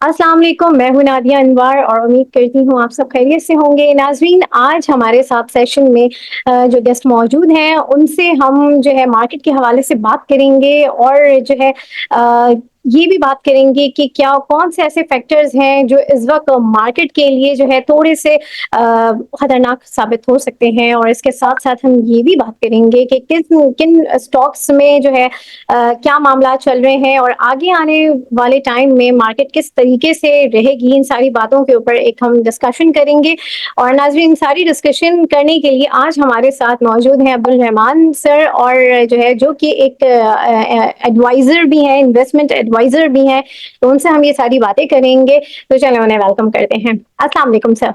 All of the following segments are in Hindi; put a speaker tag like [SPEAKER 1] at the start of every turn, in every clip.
[SPEAKER 1] अस्सलाम वालेकुम, मैं हूँ नादिया अनवर और उम्मीद करती हूँ आप सब खैरियत से होंगे। नाज़रीन, आज हमारे साथ सेशन में जो गेस्ट मौजूद हैं, उनसे हम जो है मार्केट के हवाले से बात करेंगे और जो है ये भी बात करेंगे कि क्या कौन से ऐसे फैक्टर्स हैं जो इस वक़्त मार्केट के लिए जो है थोड़े से खतरनाक साबित हो सकते हैं, और इसके साथ-साथ हम ये भी बात करेंगे कि किन स्टॉक्स में जो है क्या मामला चल रहे हैं और आगे आने वाले टाइम में मार्केट किस तरीके से रहेगी। इन सारी बातों के ऊपर एक हम डिस्कशन करेंगे। और नाज़रीन, सारी डिस्कशन करने के लिए आज हमारे साथ मौजूद हैं अब्दुल रहमान सर, और जो कि एक एडवाइज़र भी हैं, इन्वेस्टमेंट एडवाइज़र भी हैं, तो उनसे हम ये सारी बातें करेंगे। तो चलें उन्हें वेलकम करते हैं। अस्सलाम वालेकुम sir.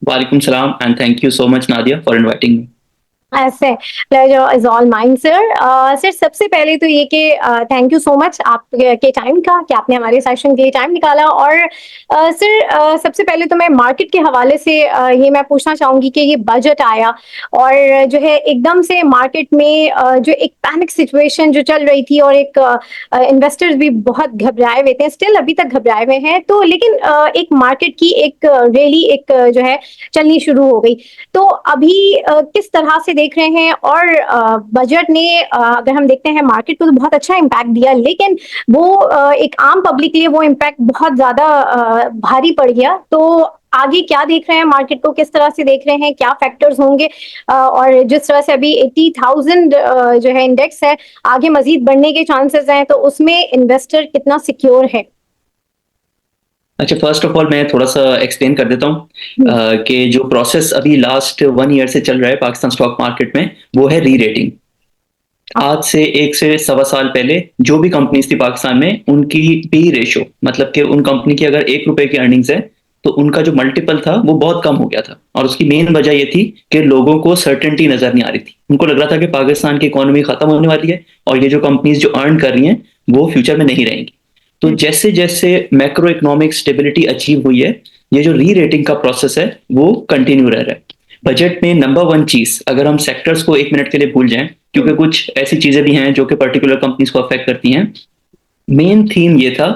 [SPEAKER 2] Walaikum salam and thank you so much Nadia for inviting me.
[SPEAKER 1] ऐसे pleasure is all mine sir. Sir, सबसे पहले तो ये कि थैंक यू सो मच आपके टाइम का, कि आपने हमारे सेशन के लिए टाइम निकाला। और सर, सबसे पहले तो मैं मार्केट के हवाले से ये मैं पूछना चाहूँगी कि ये बजट आया और जो है एकदम से मार्केट में जो एक पैनिक सिचुएशन जो चल रही थी, और एक इन्वेस्टर्स भी बहुत घबराए हुए थे, स्टिल अभी तक घबराए हुए हैं, तो लेकिन एक मार्केट की एक रैली एक जो है चलनी शुरू हो गई। तो अभी किस तरह से देख रहे हैं? और बजट ने अगर हम देखते हैं मार्केट को तो बहुत अच्छा इम्पैक्ट दिया, लेकिन वो एक आम पब्लिक के लिए वो इम्पैक्ट बहुत ज़्यादा भारी पड़ गया। तो आगे क्या देख रहे हैं मार्केट को, किस तरह से देख रहे हैं, क्या फैक्टर्स होंगे? और जिस तरह से अभी 80,000 जो है इंडेक्स है, आगे मज़ीद बढ़ने के चांसेस हैं, तो उसमें इन्वेस्टर कितना सिक्योर है?
[SPEAKER 2] अच्छा, फर्स्ट ऑफ ऑल मैं थोड़ा सा एक्सप्लेन कर देता हूँ कि जो प्रोसेस अभी लास्ट 1 ईयर से चल रहा है पाकिस्तान स्टॉक मार्केट में, वो है री रेटिंग। आज से 1 से 1.25 साल पहले जो भी कंपनीज थी पाकिस्तान में, उनकी पी रेशो, मतलब कि उन कंपनी की अगर 1 रुपए की अर्निंग्स है तो उनका जो मल्टीपल था वो बहुत कम हो गया था। और उसकी मेन वजह ये थी कि लोगों को सर्टेनिटी नजर नहीं आ रही थी। उनको लग रहा था कि पाकिस्तान की इकोनॉमी खत्म होने वाली है और ये जो कंपनीज जो अर्न कर रही हैं वो फ्यूचर में नहीं रहेंगी। तो जैसे जैसे मैक्रो इकोनॉमिक स्टेबिलिटी अचीव हुई है, ये जो री रेटिंग का प्रोसेस है वो कंटिन्यू रह रहा है। बजट में नंबर वन चीज, अगर हम सेक्टर्स को 1 मिनट के लिए भूल जाएं, क्योंकि कुछ ऐसी चीजें भी हैं जो कि पर्टिकुलर कंपनीज को अफेक्ट करती हैं, मेन थीम ये था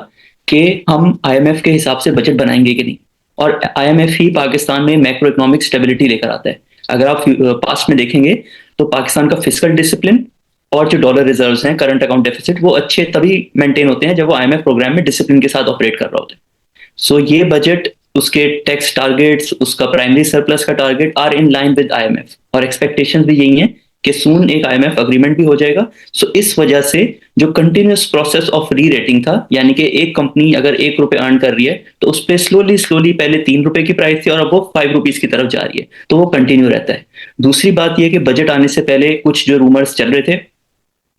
[SPEAKER 2] कि हम आईएमएफ के हिसाब से बजट बनाएंगे कि नहीं। और आईएमएफ ही पाकिस्तान में मैक्रो इकोनॉमिक स्टेबिलिटी लेकर आता है। अगर आप पास्ट में देखेंगे तो पाकिस्तान का फिजिकल डिसिप्लिन और जो डॉलर रिजर्व्स हैं, करंट अकाउंट डेफिसिट, वो अच्छे तभी मेंटेन होते हैं जब वो आईएमएफ प्रोग्राम में डिसिप्लिन के साथ ऑपरेट कर रहा होता है। सो ये बजट, उसके टैक्स टारगेट्स, उसका प्राइमरी सरप्लस का target are in line with IMF, और एक्सपेक्टेशंस भी यही हैं कि सून एक आईएमएफ अग्रीमेंट भी हो जाएगा। सो इस वजह से जो कंटिन्यूस प्रोसेस ऑफ री रेटिंग था, यानी कि एक कंपनी अगर 1 रुपए अर्न कर रही है तो उस पर स्लोली स्लोली पहले 3 रुपए की प्राइस थी और अब वो 5 रुपीज की तरफ जा रही है, तो वो कंटिन्यू रहता है। दूसरी बात यह कि बजट आने से पहले कुछ जो रूमर्स चल रहे थे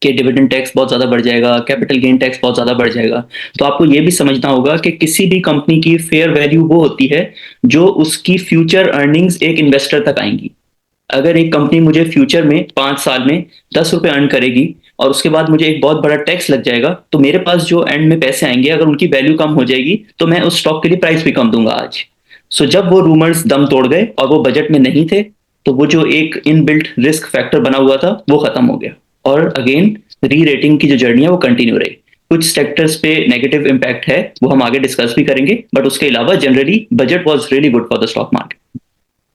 [SPEAKER 2] कि डिविडेंड टैक्स बहुत ज्यादा बढ़ जाएगा, कैपिटल गेन टैक्स बहुत ज्यादा बढ़ जाएगा, तो आपको ये भी समझना होगा कि किसी भी कंपनी की फेयर वैल्यू वो होती है जो उसकी फ्यूचर अर्निंग्स एक इन्वेस्टर तक आएंगी। अगर एक कंपनी मुझे फ्यूचर में 5 साल में 10 रुपए अर्न करेगी और उसके बाद मुझे एक बहुत बड़ा टैक्स लग जाएगा, तो मेरे पास जो एंड में पैसे आएंगे, अगर उनकी वैल्यू कम हो जाएगी तो मैं उस स्टॉक के लिए प्राइस भी कम दूंगा आज। सो जब वो रूमर्स दम तोड़ गए और वो बजट में नहीं थे, तो वो जो एक इनबिल्ट रिस्क फैक्टर बना हुआ था वो खत्म हो गया। और अगेन री रेटिंग की जो जर्नी है वो कंटिन्यू रही। कुछ सेक्टर्स पे नेगेटिव इम्पैक्ट है, वो हम आगे डिस्कस भी करेंगे, बट उसके अलावा generally budget was really good for the stock market.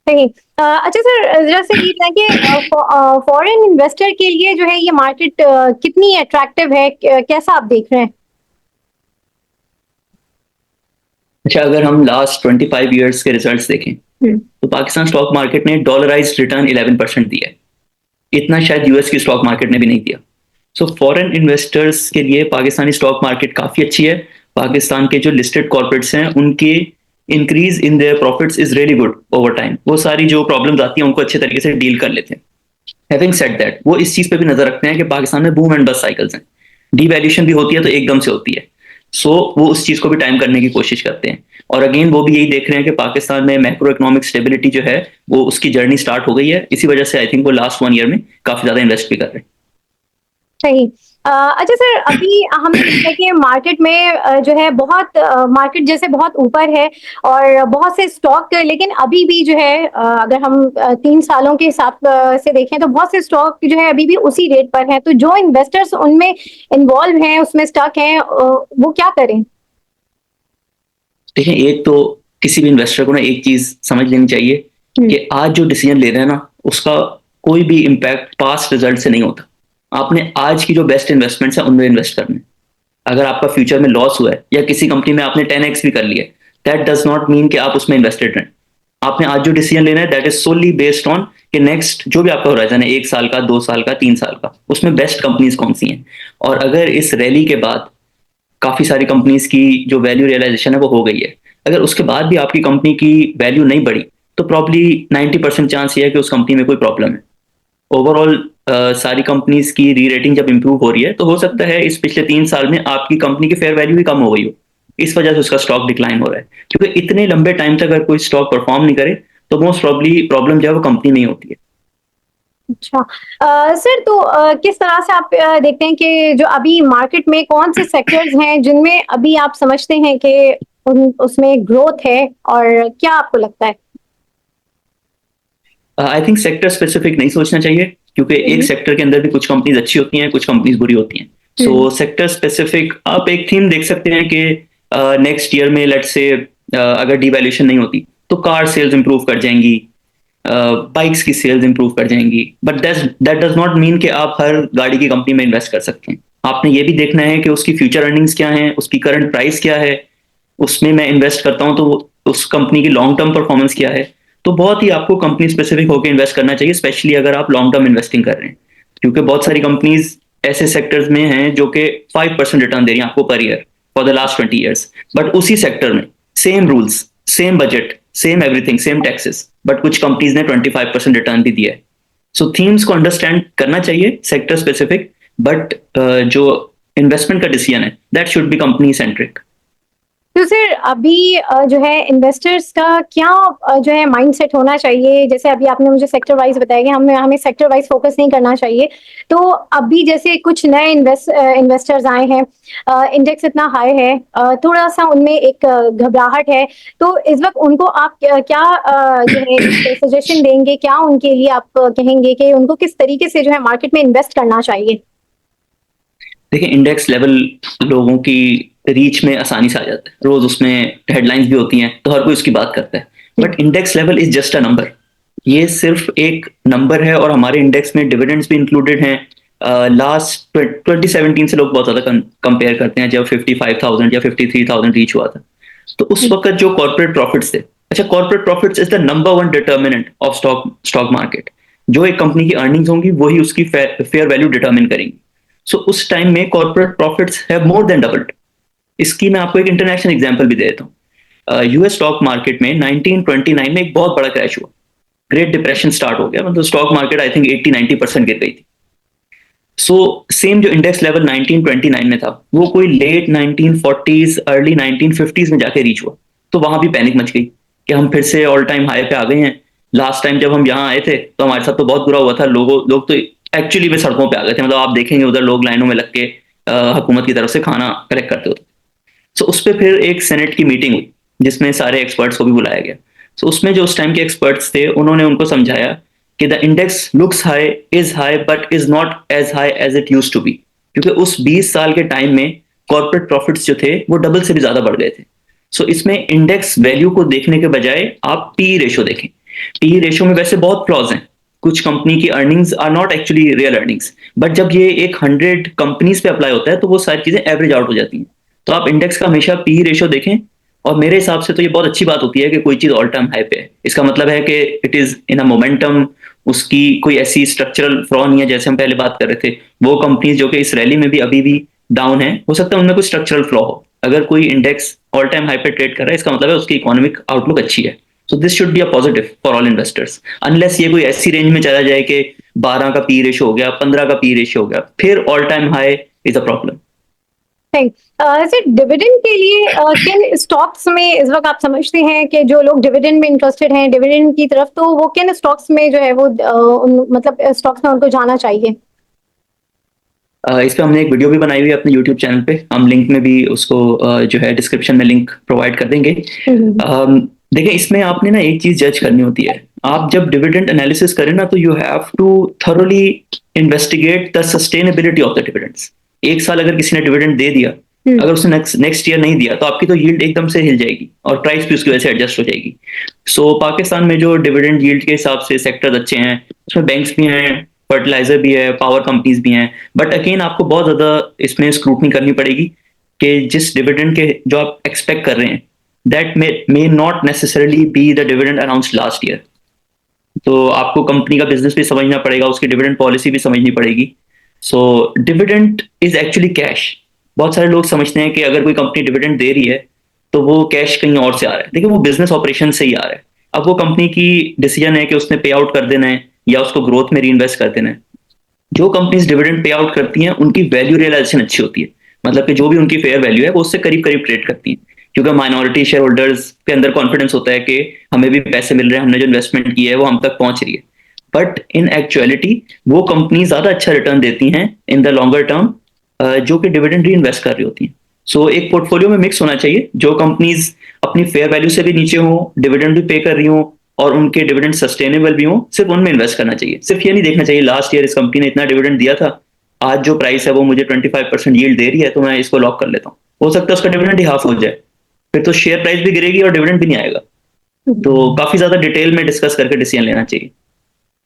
[SPEAKER 1] सही। अच्छा सर, जरा से ये बताएं कि फॉरेन इन्वेस्टर के लिए जो है ये मार्केट कितनी अट्रैक्टिव है, कैसा आप देख रहे हैं?
[SPEAKER 2] अच्छा, अगर हम लास्ट 25 ईयर्स के रिजल्ट्स देखें तो पाकिस्तान स्टॉक मार्केट ने डॉलराइज रिटर्न 11% दिया है। इतना शायद यूएस की स्टॉक मार्केट ने भी नहीं दिया। सो फॉरेन इन्वेस्टर्स के लिए पाकिस्तानी स्टॉक मार्केट काफी अच्छी है। पाकिस्तान के जो लिस्टेड कॉर्पोरेट्स हैं उनके increase in their profits is really good over time. वो सारी जो प्रॉब्लम्स आती हैं उनको अच्छे तरीके से डील कर लेते हैं। हैविंग सेड दैट, वो इस चीज पे भी नजर रखते हैं कि पाकिस्तान में बूम एंड बस्ट साइकिल्स हैं। डीवैल्यूएशन भी होती है तो एकदम से होती है। सो वो उस चीज को भी टाइम करने की कोशिश करते हैं। और अगेन वो भी यही देख रहे हैं कि पाकिस्तान में मैक्रो इकोनॉमिक स्टेबिलिटी जो है वो उसकी जर्नी स्टार्ट हो गई है। इसी वजह से आई थिंक वो लास्ट 1 ईयर में काफी ज्यादा इन्वेस्ट भी कर रहे हैं।
[SPEAKER 1] सही। अच्छा सर, अभी हम देखते हैं कि मार्केट में जो है बहुत मार्केट जैसे बहुत ऊपर है और बहुत से स्टॉक, लेकिन अभी भी जो है अगर हम 3 सालों के हिसाब से देखें तो बहुत से स्टॉक जो है अभी भी उसी रेट पर हैं। तो जो इन्वेस्टर्स उनमें इन्वॉल्व हैं, उसमें स्टक हैं, वो क्या करें?
[SPEAKER 2] देखिए, एक तो किसी भी इन्वेस्टर को ना एक चीज समझ लेनी चाहिए कि आज जो डिसीजन ले रहे हैं ना, उसका कोई भी इम्पैक्ट पास्ट रिजल्ट से नहीं होता। आपने आज की जो बेस्ट इन्वेस्टमेंट्स है उनमें इन्वेस्ट करना है। अगर आपका फ्यूचर में लॉस हुआ है या किसी कंपनी में आपने 10x भी कर लिया, दैट डज नॉट मीन कि आप उसमें इन्वेस्टेड रहें। आपने आज जो डिसीजन लेना है that is solely based on कि नेक्स्ट जो भी आपका होराइजन है, 1 साल का, 2 साल का, 3 साल का, उसमें बेस्ट कंपनीज कौन सी हैं। और अगर इस रैली के बाद काफी सारी कंपनीज की जो वैल्यू रियलाइजेशन है वो हो गई है, अगर उसके बाद भी आपकी कंपनी की वैल्यू नहीं बढ़ी, तो प्रॉब्ली 90% चांस ये है कि उस कंपनी में कोई प्रॉब्लम है। ओवरऑल सारी कंपनीज की री रेटिंग जब इंप्रूव हो रही है तो हो सकता है इस पिछले 3 साल में आपकी कंपनी की फेयर वैल्यू भी कम हो गई हो, इस वजह से उसका स्टॉक डिक्लाइन हो रहा है। क्योंकि इतने लंबे टाइम तक अगर कोई स्टॉक परफॉर्म नहीं करे तो मोस्ट प्रॉब्ली प्रॉब्लम जो है वो कंपनी में ही होती है।
[SPEAKER 1] अच्छा। सर तो किस तरह से आप देखते हैं कि जो अभी मार्केट में कौन से सेक्टर्स हैं जिनमें अभी आप समझते हैं कि उसमें ग्रोथ है, और क्या आपको लगता है?
[SPEAKER 2] आई थिंक सेक्टर स्पेसिफिक नहीं सोचना चाहिए, क्योंकि एक सेक्टर के अंदर भी कुछ कंपनीज अच्छी होती हैं, कुछ कंपनीज बुरी होती हैं। सो सेक्टर स्पेसिफिक आप एक थीम देख सकते हैं कि नेक्स्ट ईयर में लेट्स से अगर डिवैल्यूएशन नहीं होती तो कार सेल्स इंप्रूव कर जाएंगी, बाइक्स की सेल्स इंप्रूव कर जाएंगी, but that does not mean कि आप हर गाड़ी की कंपनी में इन्वेस्ट कर सकते हैं। आपने ये भी देखना है कि उसकी फ्यूचर अर्निंग्स क्या है, उसकी करंट प्राइस क्या है, उसमें मैं इन्वेस्ट करता हूं तो उस कंपनी की लॉन्ग टर्म परफॉर्मेंस क्या है। तो बहुत ही आपको कंपनी स्पेसिफिक होकर इन्वेस्ट करना चाहिए, स्पेशली अगर आप लॉन्ग टर्म इन्वेस्टिंग कर रहे हैं, क्योंकि बहुत सारी कंपनीज ऐसे सेक्टर्स में हैं जो कि 5% रिटर्न दे रही हैं आपको per year for the last 20 years, but उसी सेक्टर में same rules, same budget, same everything, same taxes, but कुछ कंपनीज ने 25% रिटर्न भी दिया है। सो थीम्स को अंडरस्टैंड करना चाहिए सेक्टर स्पेसिफिक, बट जो इन्वेस्टमेंट का डिसीजन है that should be company centric.
[SPEAKER 1] तो सर अभी जो है इन्वेस्टर्स का क्या जो है माइंडसेट होना चाहिए? जैसे अभी आपने मुझे सेक्टर वाइज बताया कि हमें सेक्टर वाइज फोकस नहीं करना चाहिए। तो अभी जैसे कुछ नए इन्वेस्टर्स आए हैं, इंडेक्स इतना हाई है, थोड़ा सा उनमें एक घबराहट है, तो इस वक्त उनको आप क्या जो है सजेशन देंगे? क्या उनके लिए आप कहेंगे कि उनको किस तरीके से जो है मार्केट में इन्वेस्ट करना चाहिए?
[SPEAKER 2] देखिए, इंडेक्स लेवल लोगों की रीच में आसानी से आ जाता है, रोज उसमें हेडलाइंस भी होती हैं तो हर कोई उसकी बात करता है, but index level is just a number. ये सिर्फ एक नंबर है, और हमारे इंडेक्स में डिविडेंड्स भी इंक्लूडेड हैं। लास्ट 2017 से लोग बहुत ज्यादा कंपेयर करते हैं, जब 55,000 या 53,000 रीच हुआ था, तो उस वक्त जो कॉर्पोरेट प्रॉफिट्स थे, अच्छा, corporate profits is the number one determinant of stock market. जो एक कंपनी की अर्निंग्स होंगी वही उसकी फेयर वैल्यू डिटर्मिन करेंगी। सो उस टाइम में corporate profits have more than doubled. इसकी मैं आपको एक इंटरनेशनल एग्जांपल भी दे देता हूँ। यूएस स्टॉक मार्केट में 1929 में एक बहुत बड़ा क्रैश हुआ, ग्रेट डिप्रेशन स्टार्ट हो गया, मतलब स्टॉक मार्केट आई थिंक 80-90% गिर गई थी। सो सेम जो इंडेक्स लेवल 1929 में था वो कोई लेट 1940s अर्ली 1950s में जाके रीच हुआ, तो वहां भी पैनिक मच गई कि हम फिर से ऑल टाइम हाई पे आ गए हैं। लास्ट टाइम जब हम यहाँ आए थे तो हमारे साथ तो बहुत बुरा हुआ था, लोग तो एक्चुअली में सड़कों पे आ गए थे, मतलब आप देखेंगे उधर लोग लाइनों में लग के हुकूमत की तरफ से खाना कलेक्ट करते होते। सो उस पर फिर एक सेनेट की मीटिंग हुई जिसमें सारे एक्सपर्ट्स को भी बुलाया गया। सो उसमें जो उस टाइम के एक्सपर्ट्स थे उन्होंने उनको समझाया कि the index looks high, is high, but is not as high as it use to be, क्योंकि उस 20 साल के टाइम में कॉर्पोरेट प्रॉफिट्स जो थे वो डबल से भी ज्यादा बढ़ गए थे। सो इसमें इंडेक्स वैल्यू को देखने के बजाय आप पी रेशो देखें। पी रेशो में वैसे बहुत फ्लॉज हैं, कुछ कंपनी की earnings are not actually real earnings, but जब ये एक 100 कंपनीज पे अप्लाई होता है तो वो सारी चीजें एवरेज आउट हो जाती हैं। तो आप इंडेक्स का हमेशा पी रेशो देखें, और मेरे हिसाब से तो ये बहुत अच्छी बात होती है कि कोई चीज ऑल टाइम हाई पे है, इसका मतलब है कि it is in a momentum, उसकी कोई ऐसी स्ट्रक्चरल फ्लॉ नहीं है। जैसे हम पहले बात कर रहे थे, वो कंपनीज जो कि इस रैली में भी अभी भी डाउन है, हो सकता है उनमें कोई स्ट्रक्चरल फ्लॉ हो। अगर कोई इंडेक्स ऑल टाइम हाई पे ट्रेड कर रहा है, इसका मतलब है उसकी इकोनॉमिक आउटलुक अच्छी है। So this should be a positive for all investors, unless ये कोई ऐसी रेंज में चला जाए कि 12 का पी रेशो हो गया, 15 का पी रेशो हो गया, फिर all time high is a problem.
[SPEAKER 1] Sir dividend के लिए किन स्टॉक्स में इस वक्त आप समझते हैं कि जो लोग डिविडेंड में इंटरेस्टेड हैं, डिविडेंड की तरफ, तो वो किन स्टॉक्स में जो है वो मतलब स्टॉक्स में उनको जाना चाहिए?
[SPEAKER 2] इस पे हमने एक वीडियो भी बनाई हुई है अपने यूट्यूब चैनल पे, हम लिंक में भी उसको जो है डिस्क्रिप्शन में लिंक प्रोवाइड कर देंगे। देखिए, इसमें आपने ना एक चीज जज करनी होती है, आप जब डिविडेंड एनालिसिस करें ना तो you have to thoroughly investigate the sustainability of the dividends. एक साल अगर किसी ने डिविडेंड दे दिया अगर उसने नेक्स्ट ईयर नहीं दिया तो आपकी तो यील्ड एकदम से हिल जाएगी और प्राइस भी उसकी वजह से एडजस्ट हो जाएगी। सो पाकिस्तान में जो डिविडेंड यील्ड के हिसाब से सेक्टर्स अच्छे हैं, उसमें बैंक्स भी हैं, फर्टिलाइजर भी है, पावर कंपनीज भी हैं, बट अगेन आपको बहुत ज्यादा इसमें स्क्रूटनी करनी पड़ेगी कि जिस डिविडेंड के जो आप एक्सपेक्ट कर रहे हैं that may not necessarily be the dividend announced last year. तो आपको कंपनी का बिजनेस भी समझना पड़ेगा, उसकी डिविडेंड पॉलिसी भी समझनी पड़ेगी। So dividend is actually cash. बहुत सारे लोग समझते हैं कि अगर कोई कंपनी डिविडेंड दे रही है तो वो कैश कहीं और से आ रहा है, देखिए वो बिजनेस ऑपरेशन से ही आ रहा है। अब वो कंपनी की डिसीजन है कि उसने पे आउट कर देना है या उसको ग्रोथ में री इन्वेस्ट कर देना है। जो कंपनीज डिविडेंड पे आउट करती हैं उनकी वैल्यू रियलाइजेशन अच्छी होती है, मतलब कि जो भी उनकी फेयर वैल्यू है वो उससे करीब करीब ट्रेड करती हैं, क्योंकि माइनॉरिटी शेयर होल्डर्स के अंदर कॉन्फिडेंस होता है कि हमें भी पैसे मिल रहे हैं, हमने जो इन्वेस्टमेंट की है वो हम तक पहुंच रही है। बट इन एक्चुअलिटी वो कंपनी ज्यादा अच्छा रिटर्न देती हैं इन द लॉन्गर टर्म, जो कि डिविडेंड री इन्वेस्ट कर रही होती हैं। सो एक पोर्टफोलियो में मिक्स होना चाहिए, जो कंपनीज अपनी फेयर वैल्यू से भी नीचे हो, डिविडेंड भी पे कर रही हो और उनके डिविडेंड सस्टेनेबल भी हो, सिर्फ उनमें इन्वेस्ट करना चाहिए। सिर्फ ये नहीं देखना चाहिए लास्ट ईयर इस कंपनी ने इतना डिविडेंड दिया था, आज जो प्राइस है वो मुझे 25% यील्ड दे रही है तो मैं इसको लॉक कर लेता हूँ, हो सकता है उसका डिविडेंड ही हाफ हो जाए, फिर तो शेयर प्राइस भी गिरेगी और डिविडेंड भी नहीं आएगा। तो काफी ज्यादा डिटेल में डिस्कस करके डिसीजन लेना चाहिए।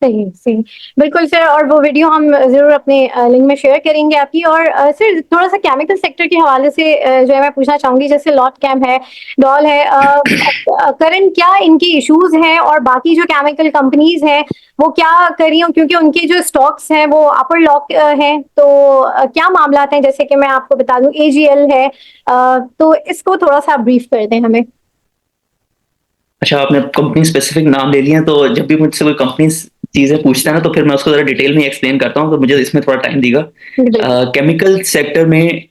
[SPEAKER 1] सही सही, बिल्कुल सर। और वो वीडियो हम जरूर अपने लिंक में शेयर करेंगे आपकी। और सर थोड़ा सा केमिकल सेक्टर के हवाले से जो है मैं पूछना चाहूंगी, जैसे लॉट कैम है, डॉल है, करंट क्या इनकी इश्यूज हैं और बाकी जो केमिकल कंपनीज हैं वो क्या कर रही हूँ, क्योंकि उनके जो स्टॉक्स हैं वो अपर लॉक हैं, तो क्या मामला हैं? जैसे कि मैं आपको बता दूं एजीएल है, तो इसको थोड़ा सा ब्रीफ कर दें हमें।
[SPEAKER 2] अच्छा, आपने कंपनी स्पेसिफिक नाम ले लिए हैं, तो जब भी मुझसे कोई कंपनी चीजें पूछता है ना तो फिर मैं उसको जरा डिटेल में एक्सप्लेन करता हूँ, तो मुझे इसमें थोड़ा टाइम देगा। केमिकल सेक्टर में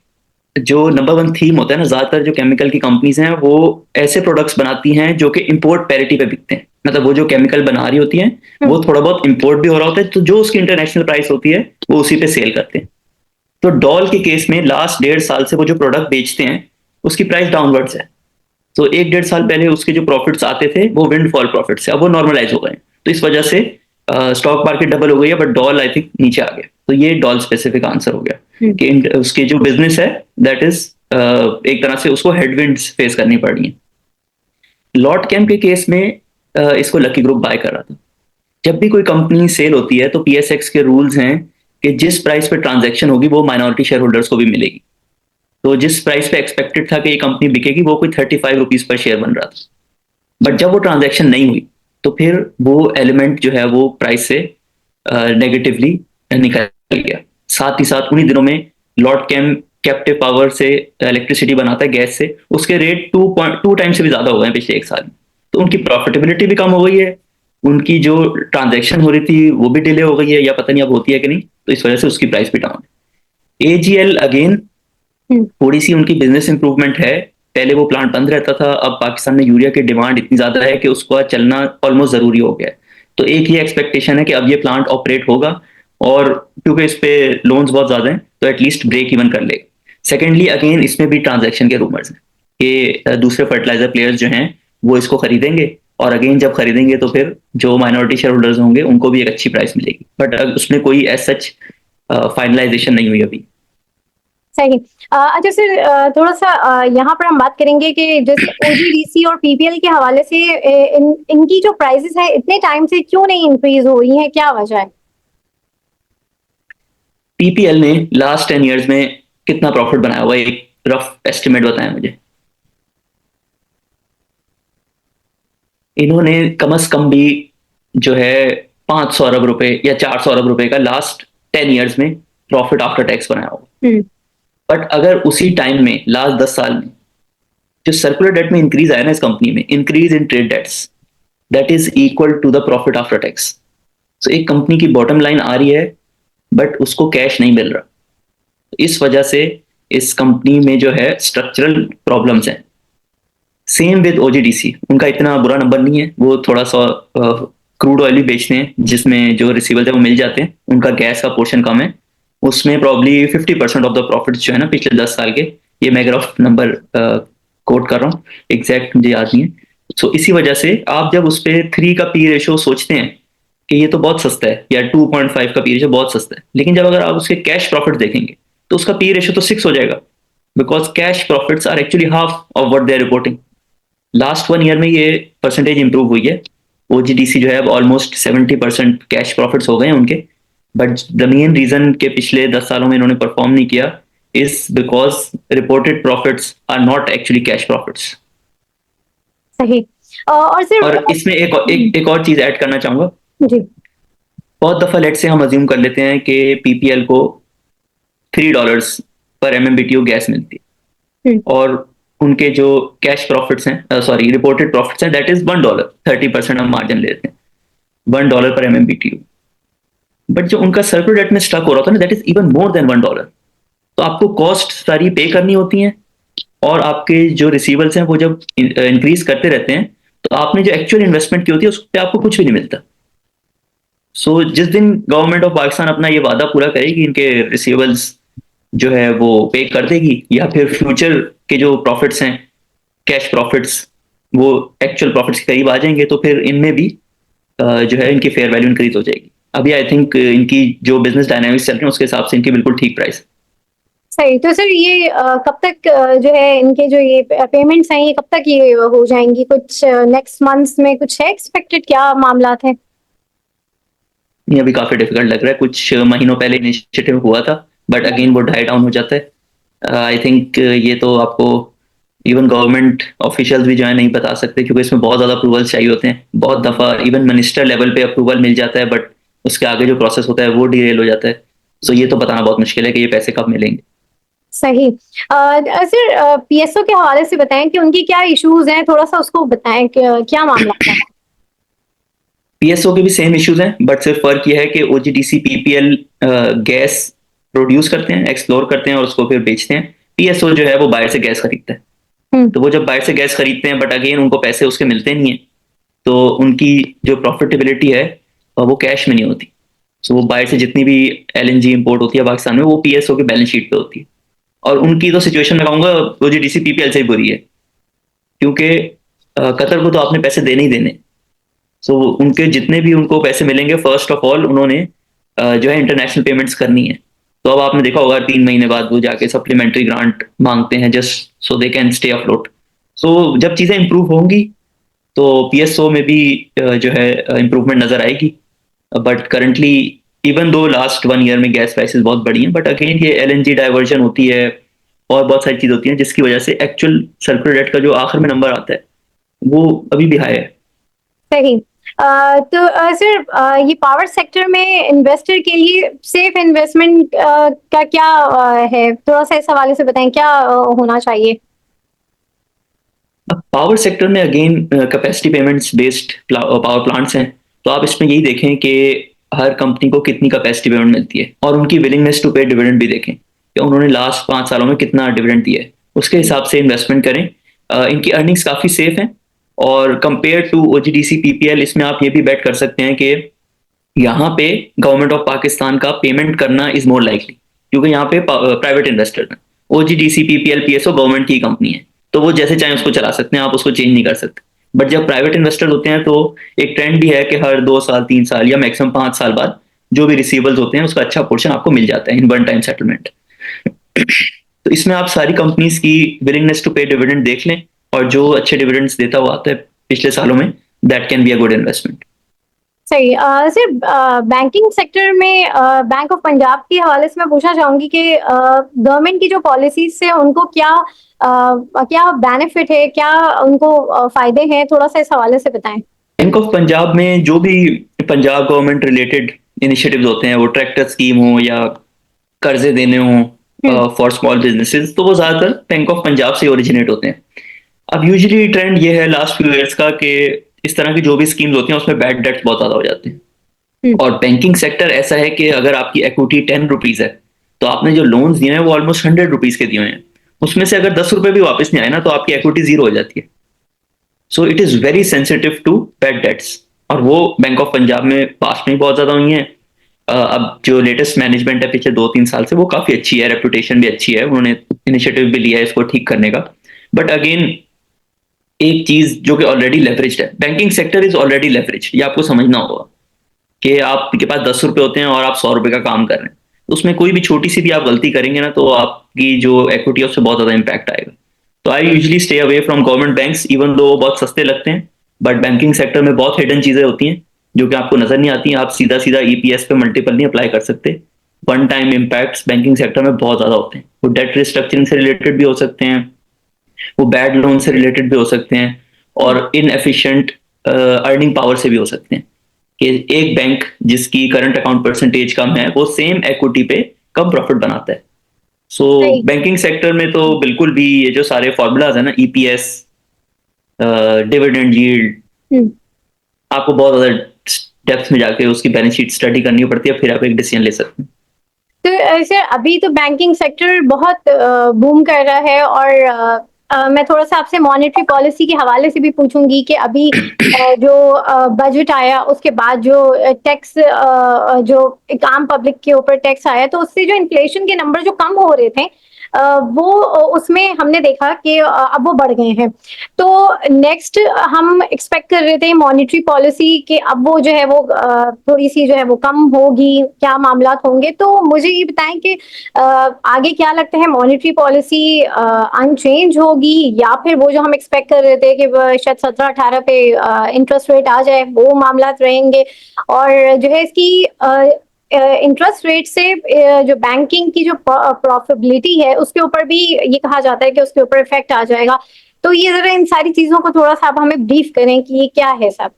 [SPEAKER 2] जो नंबर वन थीम होता है ना, ज्यादातर जो केमिकल की कंपनीज हैं वो ऐसे प्रोडक्ट्स बनाती हैं जो कि इंपोर्ट पैरिटी पे बिकते हैं, मतलब वो जो केमिकल बना रही होती हैं वो थोड़ा बहुत इंपोर्ट भी हो रहा होता है, तो जो उसकी इंटरनेशनल प्राइस होती है वो उसी पे सेल करते हैं। तो डॉल के केस में लास्ट 1.5 साल से वो जो प्रोडक्ट बेचते हैं उसकी प्राइस डाउनवर्ड्स है। तो 1-1.5 साल पहले उसके जो प्रॉफिट्स आते थे वो विंडफॉल प्रॉफिट्स है, अब वो नॉर्मलाइज हो गए। तो इस वजह से स्टॉक मार्केट डबल हो गई है, बट डॉल आई थिंक नीचे आ गया। तो ये डॉल स्पेसिफिक आंसर हो गया कि उसके जो बिजनेस है दैट इज एक तरह से उसको हेडविंड्स फेस करनी पड़ रही है। लॉट कैम के केस में इसको लकी ग्रुप बाय कर रहा था। जब भी कोई कंपनी सेल होती है तो पीएसएक्स के रूल्स हैं कि जिस प्राइस पे ट्रांजैक्शन होगी वो माइनॉरिटी शेयर होल्डर्स को भी मिलेगी। तो जिस प्राइस पे एक्सपेक्टेड था कि ये कंपनी बिकेगी वो कोई 35 रुपीज पर शेयर बन रहा था, बट जब वो ट्रांजैक्शन नहीं हुई तो फिर वो एलिमेंट जो है वो प्राइस से नेगेटिवली निकल गया। साथ ही साथ उन्हीं दिनों में लॉर्ड कैम कैप्टिव पावर से इलेक्ट्रिसिटी बनाता है गैस से, उसके रेट 2.2 टाइम से भी ज्यादा हो गए पिछले एक साल में। तो उनकी प्रॉफिटेबिलिटी भी कम हो गई है, उनकी जो ट्रांजैक्शन हो रही थी वो भी डिले हो गई है, या पता नहीं अब होती है कि नहीं, तो इस वजह से उसकी प्राइस भी डाउन है। एजीएल अगेन थोड़ी सी उनकी बिजनेस इंप्रूवमेंट है। पहले वो प्लांट बंद रहता था, अब पाकिस्तान में यूरिया की डिमांड इतनी ज्यादा है कि उसको चलना ऑलमोस्ट जरूरी हो गया है। तो एक ये एक्सपेक्टेशन है कि अब ये प्लांट ऑपरेट होगा, और क्योंकि इस पे लोन्स बहुत ज्यादा हैं तो एटलीस्ट ब्रेक इवन कर लेगा। सेकेंडली अगेन इसमें भी ट्रांजैक्शन के रूमर्स हैं कि दूसरे फर्टिलाइजर प्लेयर्स जो हैं वो इसको खरीदेंगे, और अगेन जब खरीदेंगे तो फिर जो माइनॉरिटी शेयर होल्डर्स होंगे उनको भी एक अच्छी प्राइस मिलेगी, बट उसमें कोई एज सच फाइनलाइजेशन नहीं हुई अभी।
[SPEAKER 1] सही। अच्छा सर, थोड़ा सा यहाँ पर हम बात करेंगे कि जैसे ओजीडीसी और पीपीएल के हवाले से इनकी जो प्राइसेस है इतने टाइम से क्यों नहीं इंक्रीज हो रही है, क्या वजह है?
[SPEAKER 2] पीपीएल ने लास्ट 10 इयर्स में कितना प्रॉफिट बनाया हुआ है, एक रफ एस्टिमेट बताएं मुझे। इन्होंने कम से कम भी जो है 500 अरब रुपए या 400 अरब रुपए का लास्ट 10 इयर्स में प्रॉफिट आफ्टर टैक्स बनाया हुआ। बट अगर उसी टाइम में लास्ट 10 साल में जो सर्कुलर डेट में इंक्रीज आया ना इस कंपनी में, increase in trade debts, that is equal to the profit after tax. तो एक कंपनी की बॉटम लाइन आ रही है बट उसको कैश नहीं मिल रहा, इस वजह से इस कंपनी में जो है स्ट्रक्चरल प्रॉब्लम्स हैं। सेम विद ओजीडीसी, उनका इतना बुरा नंबर नहीं है, वो थोड़ा सा क्रूड ऑयल भी बेचते हैं जिसमें जो रिसीवर्स है वो मिल जाते हैं, उनका गैस का पोर्शन कम है, उसमें प्रॉब्ली 50% ऑफ द प्रॉफिट जो है ना पिछले 10 साल के, ये मैं रफ नंबर कोट कर रहा हूँ, एग्जैक्ट मुझे याद नहीं है। सो इसी वजह से आप जब उस पर 3 का पी रेशो सोचते हैं कि ये तो बहुत सस्ता है, या 2.5 का पी रेशो बहुत सस्ता है, लेकिन जब अगर आप उसके कैश प्रॉफिट देखेंगे तो उसका पी रेशो तो 6 हो जाएगा। Because cash profits are actually half of what they are reporting. Last 1 year में ये परसेंटेज इंप्रूव हुई है। ओजीडीसी जो है अब ऑलमोस्ट 70% कैश प्रॉफिट्स हो गए हैं उनके। बट द मेन रीजन के पिछले 10 सालों में इन्होंने परफॉर्म नहीं किया is because reported profits are not actually cash profits.
[SPEAKER 1] सही। और सिर्फ
[SPEAKER 2] और इसमें एक और चीज ऐड करना चाहूंगा।
[SPEAKER 1] जी।
[SPEAKER 2] बहुत दफा लेट से हम अज्यूम कर लेते हैं कि पीपीएल को $3 पर MMBTU गैस मिलती है
[SPEAKER 1] हम्म,
[SPEAKER 2] और उनके जो कैश प्रॉफिट्स हैं, सॉरी रिपोर्टेड प्रॉफिट्स हैं, दैट इज $1। 30% हम मार्जिन लेते हैं, $1 पर MMBTU। बट जो उनका सर्कुलर डेट में स्टक हो रहा था ना, that is even more than $1। तो आपको कॉस्ट सारी पे करनी होती हैं और आपके जो रिसीवल्स हैं वो जब इंक्रीज करते रहते हैं तो आपने जो एक्चुअल इन्वेस्टमेंट की होती है उस पर आपको कुछ भी नहीं मिलता। सो जिस दिन गवर्नमेंट ऑफ पाकिस्तान अपना ये वादा पूरा करेगी इनके रिसीवल्स जो है वो पे कर देगी, या फिर फ्यूचर के जो प्रॉफिट्स हैं, कैश प्रॉफिट्स, वो एक्चुअल प्रॉफिट्स के करीब आ जाएंगे, तो फिर इनमें भी जो है इनकी फेयर वैल्यू इंक्रीज हो जाएगी। अभी आई थिंक इनकी जो बिजनेस डायनामिक्स चल रहे हैं उसके हिसाब से इनकी बिल्कुल ठीक प्राइस।
[SPEAKER 1] सही। तो सर ये कब तक जो है इनके जो ये पेमेंट्स हैं ये कब तक ये हो जाएंगी? कुछ नेक्स्ट मंथ्स में कुछ है एक्सपेक्टेड, क्या मामला है?
[SPEAKER 2] ये अभी काफी डिफिकल्ट लग रहा है। कुछ महीनों पहले इनिशिएटिव हुआ था बट अगेन वो डाई डाउन हो जाता है। आई थिंक ये तो आपको इवन गवर्नमेंट ऑफिशियल्स भी जो है नहीं बता सकते क्योंकि इसमें बहुत ज्यादा अप्रूवल्स चाहिए होते हैं। बहुत दफा इवन मिनिस्टर लेवल पे अप्रूवल मिल जाता है बट उसके आगे जो प्रोसेस होता है वो डिलेल हो जाता है। सो ये तो बताना बहुत मुश्किल है कि ये पैसे कब मिलेंगे।
[SPEAKER 1] सही। सर पीएसओ के हवाले से बताएं कि उनकी क्या इश्यूज हैं, थोड़ा सा उसको बताएं कि क्या मामला है।
[SPEAKER 2] पीएसओ के भी सेम इश्यूज हैं बट सिर्फ फर्क ये है कि ओजीडीसी पीपीएल गैस प्रोड्यूस करते हैं, एक्सप्लोर करते हैं और उसको फिर बेचते हैं। पीएसओ जो है वो बाहर से गैस खरीदता है। तो वो जब बाहर से गैस खरीदते हैं बट अगेन उनको पैसे उसके मिलते नहीं है, तो उनकी जो प्रॉफिटेबिलिटी है वो कैश में नहीं होती। सो वो बाहर से जितनी भी एलएनजी इंपोर्ट होती है पाकिस्तान में वो पीएसओ के बैलेंस शीट पे होती है। और उनकी तो सिचुएशन मैं कहूंगा ओजीडीसी पीपीएल से ही बुरी है क्योंकि कतर को तो आपने पैसे देने ही देने। सो उनके जितने भी उनको पैसे मिलेंगे फर्स्ट ऑफ ऑल उन्होंने जो है इंटरनेशनल पेमेंट्स करनी है। तो अब आपने देखा होगा 3 महीने बाद वो जाके सप्लीमेंट्री ग्रांट मांगते हैं just so they can stay afloat. So जब चीजें इंप्रूव होंगी तो पीएसओ में भी जो है इंप्रूवमेंट नजर आएगी। But currently even though last 1 year में गैस प्राइसेस बहुत बढ़ी हैं बट अगेन ये एलएनजी डाइवर्जन होती है और बहुत सारी चीज होती हैं जिसकी वजह से एक्चुअल सर्कुलर डेट का जो आखिर में नंबर आता है वो अभी भी हाई है।
[SPEAKER 1] सही। तो सर ये पावर सेक्टर में इन्वेस्टर के लिए सेफ इन्वेस्टमेंट का क्या है, थोड़ा सा इस हवाले से बताएं, क्या होना चाहिए?
[SPEAKER 2] अब पावर सेक्टर में again capacity payments based power plants हैं। तो आप इसमें यही देखें कि हर कंपनी को कितनी कैपेसिटी पेमेंट मिलती है और उनकी विलिंगनेस टू पे डिविडेंड भी देखें कि उन्होंने लास्ट 5 सालों में कितना डिविडेंड दिया है, उसके हिसाब से इन्वेस्टमेंट करें। इनकी अर्निंग्स काफी सेफ हैं और कंपेयर टू ओजीडीसी पीपीएल इसमें आप ये भी बेट कर सकते हैं कि यहाँ पे गवर्नमेंट ऑफ पाकिस्तान का पेमेंट करना इज मोर लाइकली क्योंकि यहाँ पे प्राइवेट इन्वेस्टर हैं। ओजीडीसी पीपीएल पीएसओ गवर्नमेंट की कंपनी है तो वो जैसे चाहे उसको चला सकते हैं, आप उसको चेंज नहीं कर सकते। बट जब प्राइवेट इन्वेस्टर होते हैं तो एक ट्रेंड भी है कि हर 2 साल 3 साल या मैक्सिमम 5 साल बाद जो भी रिसीवल्स होते हैं उसका अच्छा पोर्शन आपको मिल जाता है इन वन टाइम सेटलमेंट। तो इसमें आप सारी कंपनीज की विलिंगनेस टू पे डिविडेंड देख लें और जो अच्छे डिविडेंड्स देता हुआ आता है पिछले सालों में that can be a good investment.
[SPEAKER 1] सही। सर बैंकिंग सेक्टर में बैंक ऑफ पंजाब के हवाले से मैं पूछना चाहूंगी कि गवर्नमेंट की जो पॉलिसीज से उनको क्या क्या बेनिफिट है, क्या उनको फायदे हैं, थोड़ा सा इस हवाले से बताएं।
[SPEAKER 2] बैंक ऑफ पंजाब में जो भी पंजाब गवर्नमेंट रिलेटेड इनिशिएटिव्स होते हैं, वो ट्रैक्टर स्कीम हो या कर्जे देने हो फॉर स्मॉल बिजनेसेस, तो वो ज्यादातर बैंक ऑफ पंजाब से ओरिजिनेट होते हैं। अब यूजुअली ट्रेंड ये है लास्ट फ्यू ईयर्स का कि इस तरह की जो भी स्कीम्स होती हैं उसमें बैड डेट्स बहुत ज्यादा हो जाते हैं। और बैंकिंग सेक्टर ऐसा है कि अगर आपकी इक्विटी ₹10 है तो आपने जो लोन्स दिए हैं वो ऑलमोस्ट ₹100 के दिए हैं, उसमें से अगर ₹10 भी वापस नहीं आए ना तो आपकी इक्विटी जीरो हो जाती है। So it is very sensitive to bad debts और वो बैंक ऑफ पंजाब में पास्ट में बहुत ज्यादा हुई हैं। अब जो लेटेस्ट मैनेजमेंट है पिछले 2-3 साल से वो काफी अच्छी है, रेपुटेशन भी अच्छी है, उन्होंने इनिशिएटिव भी लिया है इसको ठीक करने का। बट अगेन एक चीज जो कि ऑलरेडी लेवरेज्ड है, banking sector is already leveraged, ये आपको समझना होगा कि आपके पास ₹10 होते हैं और आप ₹100 का काम कर रहे हैं। उसमें कोई भी छोटी सी भी आप गलती करेंगे ना, तो आपकी जो इक्विटी है उससे बहुत ज्यादा इम्पैक्ट आएगा। तो I usually stay away from government banks, even though बहुत सस्ते लगते हैं, बट बैंकिंग सेक्टर में बहुत हिडन चीजें होती हैं जो कि आपको नजर नहीं आती हैं। आप सीधा सीधा ईपीएस पे मल्टीपल नहीं अप्लाई कर सकते। One time impacts banking sector में बहुत ज्यादा होते हैं। वो डेट रिस्ट्रक्चरिंग से रिलेटेड भी हो सकते हैं, वो बैड लोन से रिलेटेड भी हो सकते हैं, और इनएफिशिएंट अर्निंग पावर से भी हो सकते हैं। कि एक बैंक जिसकी करंट अकाउंट परसेंटेज कम है, वो सेम इक्विटी पे कम प्रॉफिट बनाता है। सो
[SPEAKER 1] सही।
[SPEAKER 2] बैंकिंग सेक्टर में तो बिल्कुल भी ये जो सारे फॉर्मूलाज है ना, ईपीएस, डिविडेंड यील्ड,
[SPEAKER 1] हम्म।
[SPEAKER 2] आपको बहुत ज्यादा डेप्थ में जाके उसकी बैलेंस शीट स्टडी करनी पड़ती है, फिर आप एक डिसीजन ले सकते हैं।
[SPEAKER 1] तो सर अभी तो बैंकिंग सेक्टर बहुत बूम कर रहा है, और मैं थोड़ा सा आपसे मॉनेटरी पॉलिसी के हवाले से भी पूछूंगी कि अभी जो बजट आया उसके बाद जो टैक्स, जो एक आम पब्लिक के ऊपर टैक्स आया, तो उससे जो इन्फ्लेशन के नंबर जो कम हो रहे थे, वो उसमें हमने देखा कि अब वो बढ़ गए हैं। तो नेक्स्ट हम एक्सपेक्ट कर रहे थे मॉनेटरी पॉलिसी कि अब वो जो है वो थोड़ी सी जो है वो कम होगी, क्या मामला होंगे। तो मुझे ये बताएं कि आगे क्या लगता है, मॉनेटरी पॉलिसी अनचेंज होगी, या फिर वो जो हम एक्सपेक्ट कर रहे थे कि शायद 17-18 पे इंटरेस्ट रेट आ जाए, वो मामला रहेंगे। और जो है इसकी इंटरेस्ट रेट से जो बैंकिंग की जो प्रॉफिटेबिलिटी है उसके ऊपर भी ये कहा जाता है कि उसके ऊपर इफेक्ट आ जाएगा। तो ये जरा इन सारी चीजों को थोड़ा सा आप हमें ब्रीफ करें कि ये क्या है सब।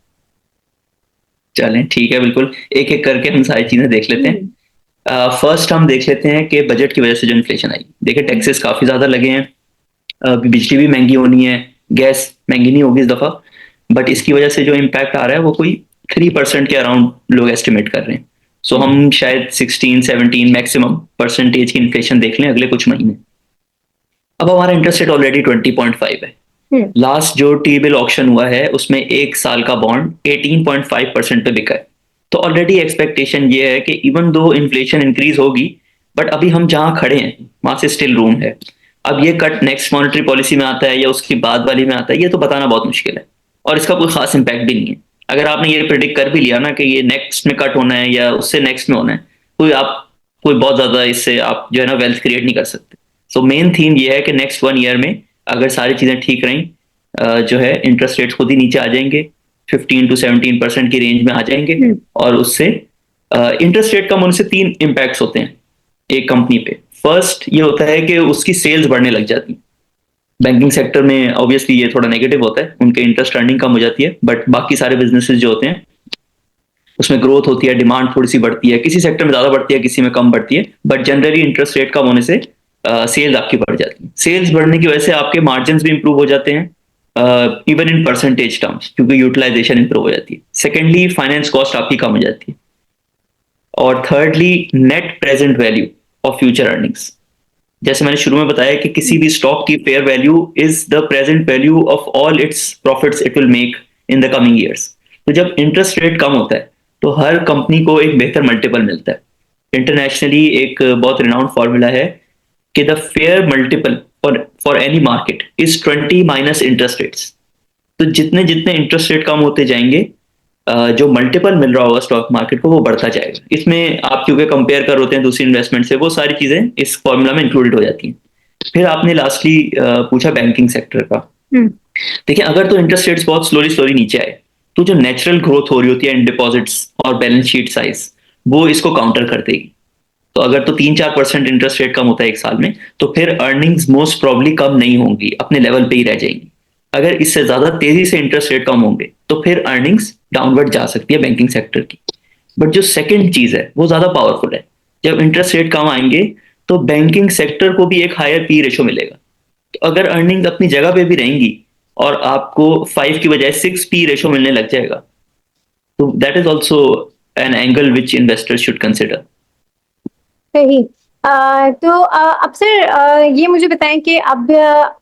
[SPEAKER 2] चलें, ठीक है, बिल्कुल एक एक करके हम सारी चीजें देख लेते हैं। फर्स्ट हम देख लेते हैं कि बजट की वजह से जो इन्फ्लेशन आई। देखिए, टैक्सेस काफी ज्यादा लगे हैं, बिजली भी महंगी होनी है, गैस महंगी नहीं होगी इस दफा, बट इसकी वजह से जो इम्पैक्ट आ रहा है वो कोई 3% के अराउंड लोग एस्टिमेट कर रहे हैं। सो हम शायद 16-17 मैक्सिमम परसेंटेज की इन्फ्लेशन देख लें अगले कुछ महीने। अब हमारा इंटरेस्ट रेट ऑलरेडी 20.5 है। लास्ट जो टी बिल ऑक्शन हुआ है उसमें एक साल का बॉन्ड 18.5% पे बिका है। तो ऑलरेडी एक्सपेक्टेशन ये है कि इवन दो इन्फ्लेशन इंक्रीज होगी, बट अभी हम जहां खड़े हैं वहां से स्टिल रूम है। अब ये कट नेक्स्ट मॉनेटरी पॉलिसी में आता है या उसकी बाद वाली में आता है, ये तो बताना बहुत मुश्किल है, और इसका कोई खास इम्पैक्ट भी नहीं है। अगर आपने ये प्रिडिक्ट कर भी लिया ना कि ये नेक्स्ट में कट होना है या उससे नेक्स्ट में होना है, कोई बहुत ज्यादा इससे आप जो है ना वेल्थ क्रिएट नहीं कर सकते। सो मेन थीम ये है कि नेक्स्ट 1 ईयर में अगर सारी चीजें ठीक रहीं, जो है इंटरेस्ट रेट खुद ही नीचे आ जाएंगे, 15 to 17% की रेंज में आ जाएंगे, और उससे इंटरेस्ट रेट कम होने से तीन इम्पैक्ट्स होते हैं एक कंपनी पे। फर्स्ट ये होता है कि उसकी सेल्स बढ़ने लग जाती है। बैंकिंग सेक्टर में ऑब्वियसली ये थोड़ा नेगेटिव होता है, उनके इंटरेस्ट अर्निंग कम हो जाती है, बट बाकी सारे बिजनेसेस जो होते हैं उसमें ग्रोथ होती है, डिमांड थोड़ी सी बढ़ती है, किसी सेक्टर में ज्यादा बढ़ती है, किसी में कम बढ़ती है, बट जनरली इंटरेस्ट रेट कम होने से सेल्स आपकी बढ़ जाती है। सेल्स बढ़ने की वजह से आपके मार्जिन भी इंप्रूव हो जाते हैं, इवन इन परसेंटेज टर्म्स, क्योंकि यूटिलाइजेशन इंप्रूव हो जाती है। सेकेंडली, फाइनेंस कॉस्ट आपकी कम हो जाती है। और thirdly, net present value of future earnings. जैसे मैंने शुरू में बताया कि किसी भी स्टॉक की fair value is the present value of all it's profits it will make in the coming years. तो जब इंटरेस्ट रेट कम होता है तो हर कंपनी को एक बेहतर मल्टीपल मिलता है। इंटरनेशनली एक बहुत रिनाउंड फॉर्मूला है कि the fair multiple for any market is 20 minus interest rates. तो जितने जितने इंटरेस्ट रेट कम होते जाएंगे, जो मल्टीपल मिल रहा होगा स्टॉक मार्केट को वो बढ़ता जाएगा। इसमें आप क्योंकि कंपेयर कर होते हैं दूसरी इन्वेस्टमेंट से, वो सारी चीजें इस फॉर्मूला में इंक्लूडेड हो जाती हैं। फिर आपने लास्टली पूछा बैंकिंग सेक्टर का। देखिए, अगर तो इंटरेस्ट रेट्स बहुत स्लोली स्लोली नीचे आए, तो जो नेचुरल ग्रोथ हो रही होती है इन डिपॉजिट्स और बैलेंस शीट साइज, वो इसको काउंटर कर देगी। तो अगर तो 3-4% इंटरेस्ट रेट कम होता है एक साल में, तो फिर अर्निंग्स मोस्ट प्रॉब्ली कम नहीं होंगी, अपने लेवल पे ही रह जाएंगी। अगर इससे ज्यादा तेजी से इंटरेस्ट रेट कम होंगे तो फिर अर्निंग्स डाउनवर्ड जा सकती है बैंकिंग सेक्टर की। बट जो सेकंड चीज है वो ज्यादा पावरफुल है। जब इंटरेस्ट रेट कम आएंगे तो बैंकिंग सेक्टर को भी एक हायर पी रेशो मिलेगा। तो अगर अर्निंग अपनी जगह पे भी रहेंगी और आपको 5 की बजाय 6 पी रेशो मिलने लग जाएगा, तो that is also an angle which investors should consider.
[SPEAKER 1] सही। तो अब सर ये मुझे बताएं कि अब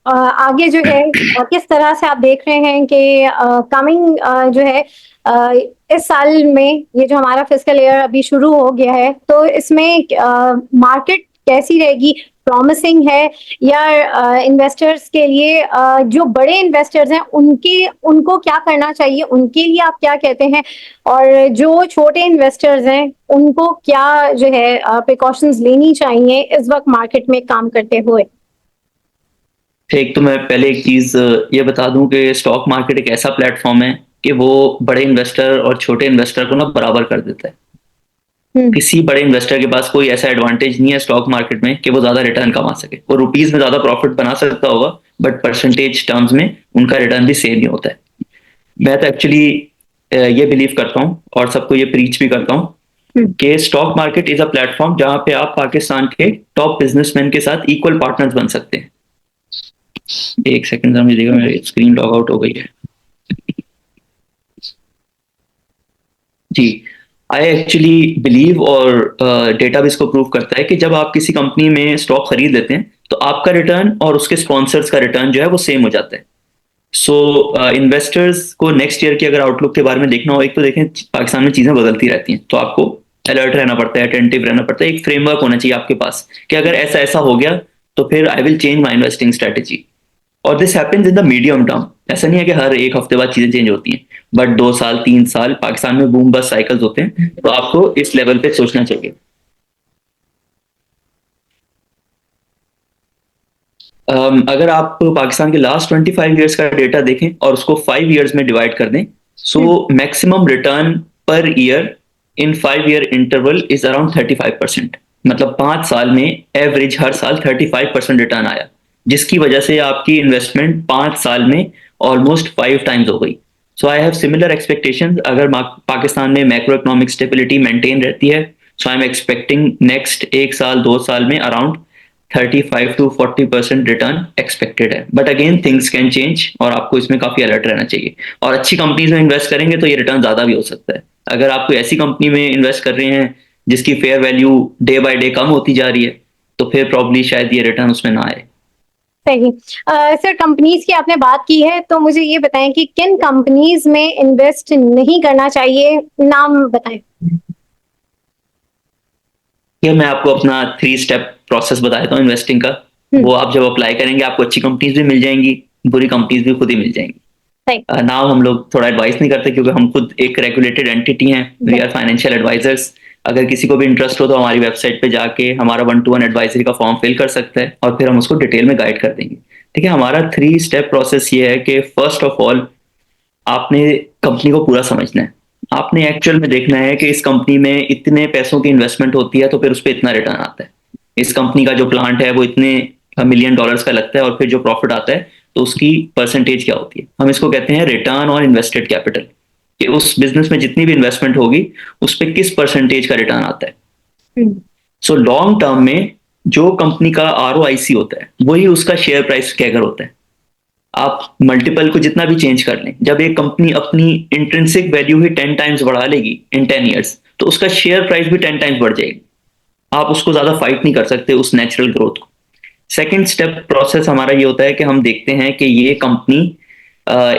[SPEAKER 1] आगे जो है किस तरह से आप देख रहे हैं कि कमिंग जो है इस साल में, ये जो हमारा फिस्कल ईयर अभी शुरू हो गया है, तो इसमें मार्केट कैसी रहेगी, प्रॉमिसिंग है, या इन्वेस्टर्स के लिए जो बड़े इन्वेस्टर्स हैं उनको क्या करना चाहिए, उनके लिए आप क्या कहते हैं? और जो छोटे इन्वेस्टर्स हैं उनको क्या जो है प्रिकॉशंस लेनी चाहिए इस वक्त मार्केट में काम करते हुए?
[SPEAKER 2] एक तो मैं पहले एक चीज़ ये बता दूँ कि स्टॉक मार्केट एक ऐसा प्लेटफ़ॉर्म है कि वो बड़े इन्वेस्टर और छोटे इन्वेस्टर को ना बराबर कर देता है। किसी बड़े इन्वेस्टर के पास कोई ऐसा एडवांटेज नहीं है स्टॉक मार्केट में कि वो ज़्यादा रिटर्न कमा सके। वो रुपीज़ में ज़्यादा प्रॉफ़िट बना सकता होगा, बट परसेंटेज टर्म्स में उनका रिटर्न भी सेम ही होता है। मैं तो एक्चुअली ये बिलीव करता हूँ और सबको ये प्रीच भी करता हूँ कि stock market is a platform जहाँ पे आप पाकिस्तान के टॉप बिज़नेसमैन के साथ इक्वल पार्टनर्स बन सकते हैं। एक सेकंड ज़रा मुझे मेरी स्क्रीन लॉग आउट हो गई है। जी, आई एक्चुअली बिलीव और डेटा भी इसको प्रूव करता है कि जब आप किसी कंपनी में स्टॉक खरीद लेते हैं, तो आपका रिटर्न और उसके स्पॉन्सर्स का रिटर्न जो है वो सेम हो जाता है। सो इन्वेस्टर्स को नेक्स्ट ईयर की अगर आउटलुक के बारे में देखना हो, एक तो देखें पाकिस्तान में चीज़ें बदलती रहती हैं, तो आपको अलर्ट रहना पड़ता है, अटेंटिव रहना पड़ता है। एक फ्रेमवर्क होना चाहिए आपके पास कि अगर ऐसा ऐसा हो गया तो फिर I will change my investing strategy. और this happens in the medium term. ऐसा नहीं है कि हर एक हफ्ते बाद चीजें चेंज होती हैं, बट 2 साल 3 साल पाकिस्तान में बूम बस साइकिल्स होते हैं, तो आपको इस लेवल पे सोचना चाहिए। अगर आप पाकिस्तान के लास्ट 25 ईयर्स का डेटा देखें और उसको 5 ईयर्स में डिवाइड कर दें, so maximum return per year in 5 year interval is around 35%। मतलब 5 साल में एवरेज हर साल 35% रिटर्न आया, जिसकी वजह से आपकी इन्वेस्टमेंट 5 साल में ऑलमोस्ट 5 टाइम्स हो गई। सो आई हैव सिमिलर एक्सपेक्टेशंस। अगर पाकिस्तान में मैक्रो इकोनॉमिक स्टेबिलिटी मेंटेन रहती है, सो आई एम एक्सपेक्टिंग नेक्स्ट 1 साल 2 साल में अराउंड 35 to 40% रिटर्न एक्सपेक्टेड है। But again things can change और आपको इसमें काफी अलर्ट रहना चाहिए। और अच्छी कंपनीज में इन्वेस्ट करेंगे तो ये रिटर्न ज्यादा भी हो सकता है। अगर आप कोई ऐसी कंपनी में इन्वेस्ट कर रहे हैं जिसकी fair value day by day कम होती जा रही है, तो फिर प्रॉब्ली शायद ये रिटर्न उसमें ना आए।
[SPEAKER 1] सही। सर, कंपनीज की आपने बात की है, तो मुझे ये बताएं कि किन कंपनीज में इन्वेस्ट नहीं करना चाहिए, नाम बताएं।
[SPEAKER 2] ये मैं आपको अपना 3 स्टेप प्रोसेस बता देता हूँ इन्वेस्टिंग का। वो आप जब अप्लाई करेंगे आपको अच्छी कंपनीज भी मिल जाएंगी, बुरी कंपनीज भी खुद ही मिल जाएंगी। नाम हम लोग थोड़ा एडवाइस नहीं करते क्योंकि हम खुद एक रेगुलेटेड एंटिटी हैं, वी आर फाइनेंशियल एडवाइजर्स। अगर किसी को भी इंटरेस्ट हो तो हमारी वेबसाइट पे जाके हमारा 1-to-1 एडवाइजरी का फॉर्म फिल कर सकता है और फिर हम उसको डिटेल में गाइड कर देंगे। ठीक है, हमारा 3 स्टेप प्रोसेस ये है कि फर्स्ट ऑफ ऑल आपने कंपनी को पूरा समझना है। आपने एक्चुअल में देखना है कि इस कंपनी में इतने पैसों की इन्वेस्टमेंट होती है तो फिर उस पर इतना रिटर्न आता है। इस कंपनी का जो प्लांट है वो इतने $1 million का लगता है और फिर जो प्रॉफिट आता है तो उसकी परसेंटेज क्या होती है। हम इसको कहते हैं रिटर्न ऑन इन्वेस्टेड कैपिटल, कि उस बिजनेस में जितनी भी इन्वेस्टमेंट होगी उस पर किस परसेंटेज का रिटर्न आता है। सो लॉन्ग टर्म में जो कंपनी का ROIC होता है वही उसका शेयर प्राइस कैगर होता है। आप मल्टीपल को जितना भी चेंज कर लें, जब एक कंपनी अपनी इंट्रिंसिक वैल्यू ही 10 टाइम्स बढ़ा लेगी इन 10 ईयर्स, तो उसका शेयर प्राइस भी 10 टाइम्स बढ़ जाएगी। आप उसको ज्यादा फाइट नहीं कर सकते उस नेचुरल ग्रोथ को। सेकेंड स्टेप प्रोसेस हमारा ये होता है कि हम देखते हैं कि ये कंपनी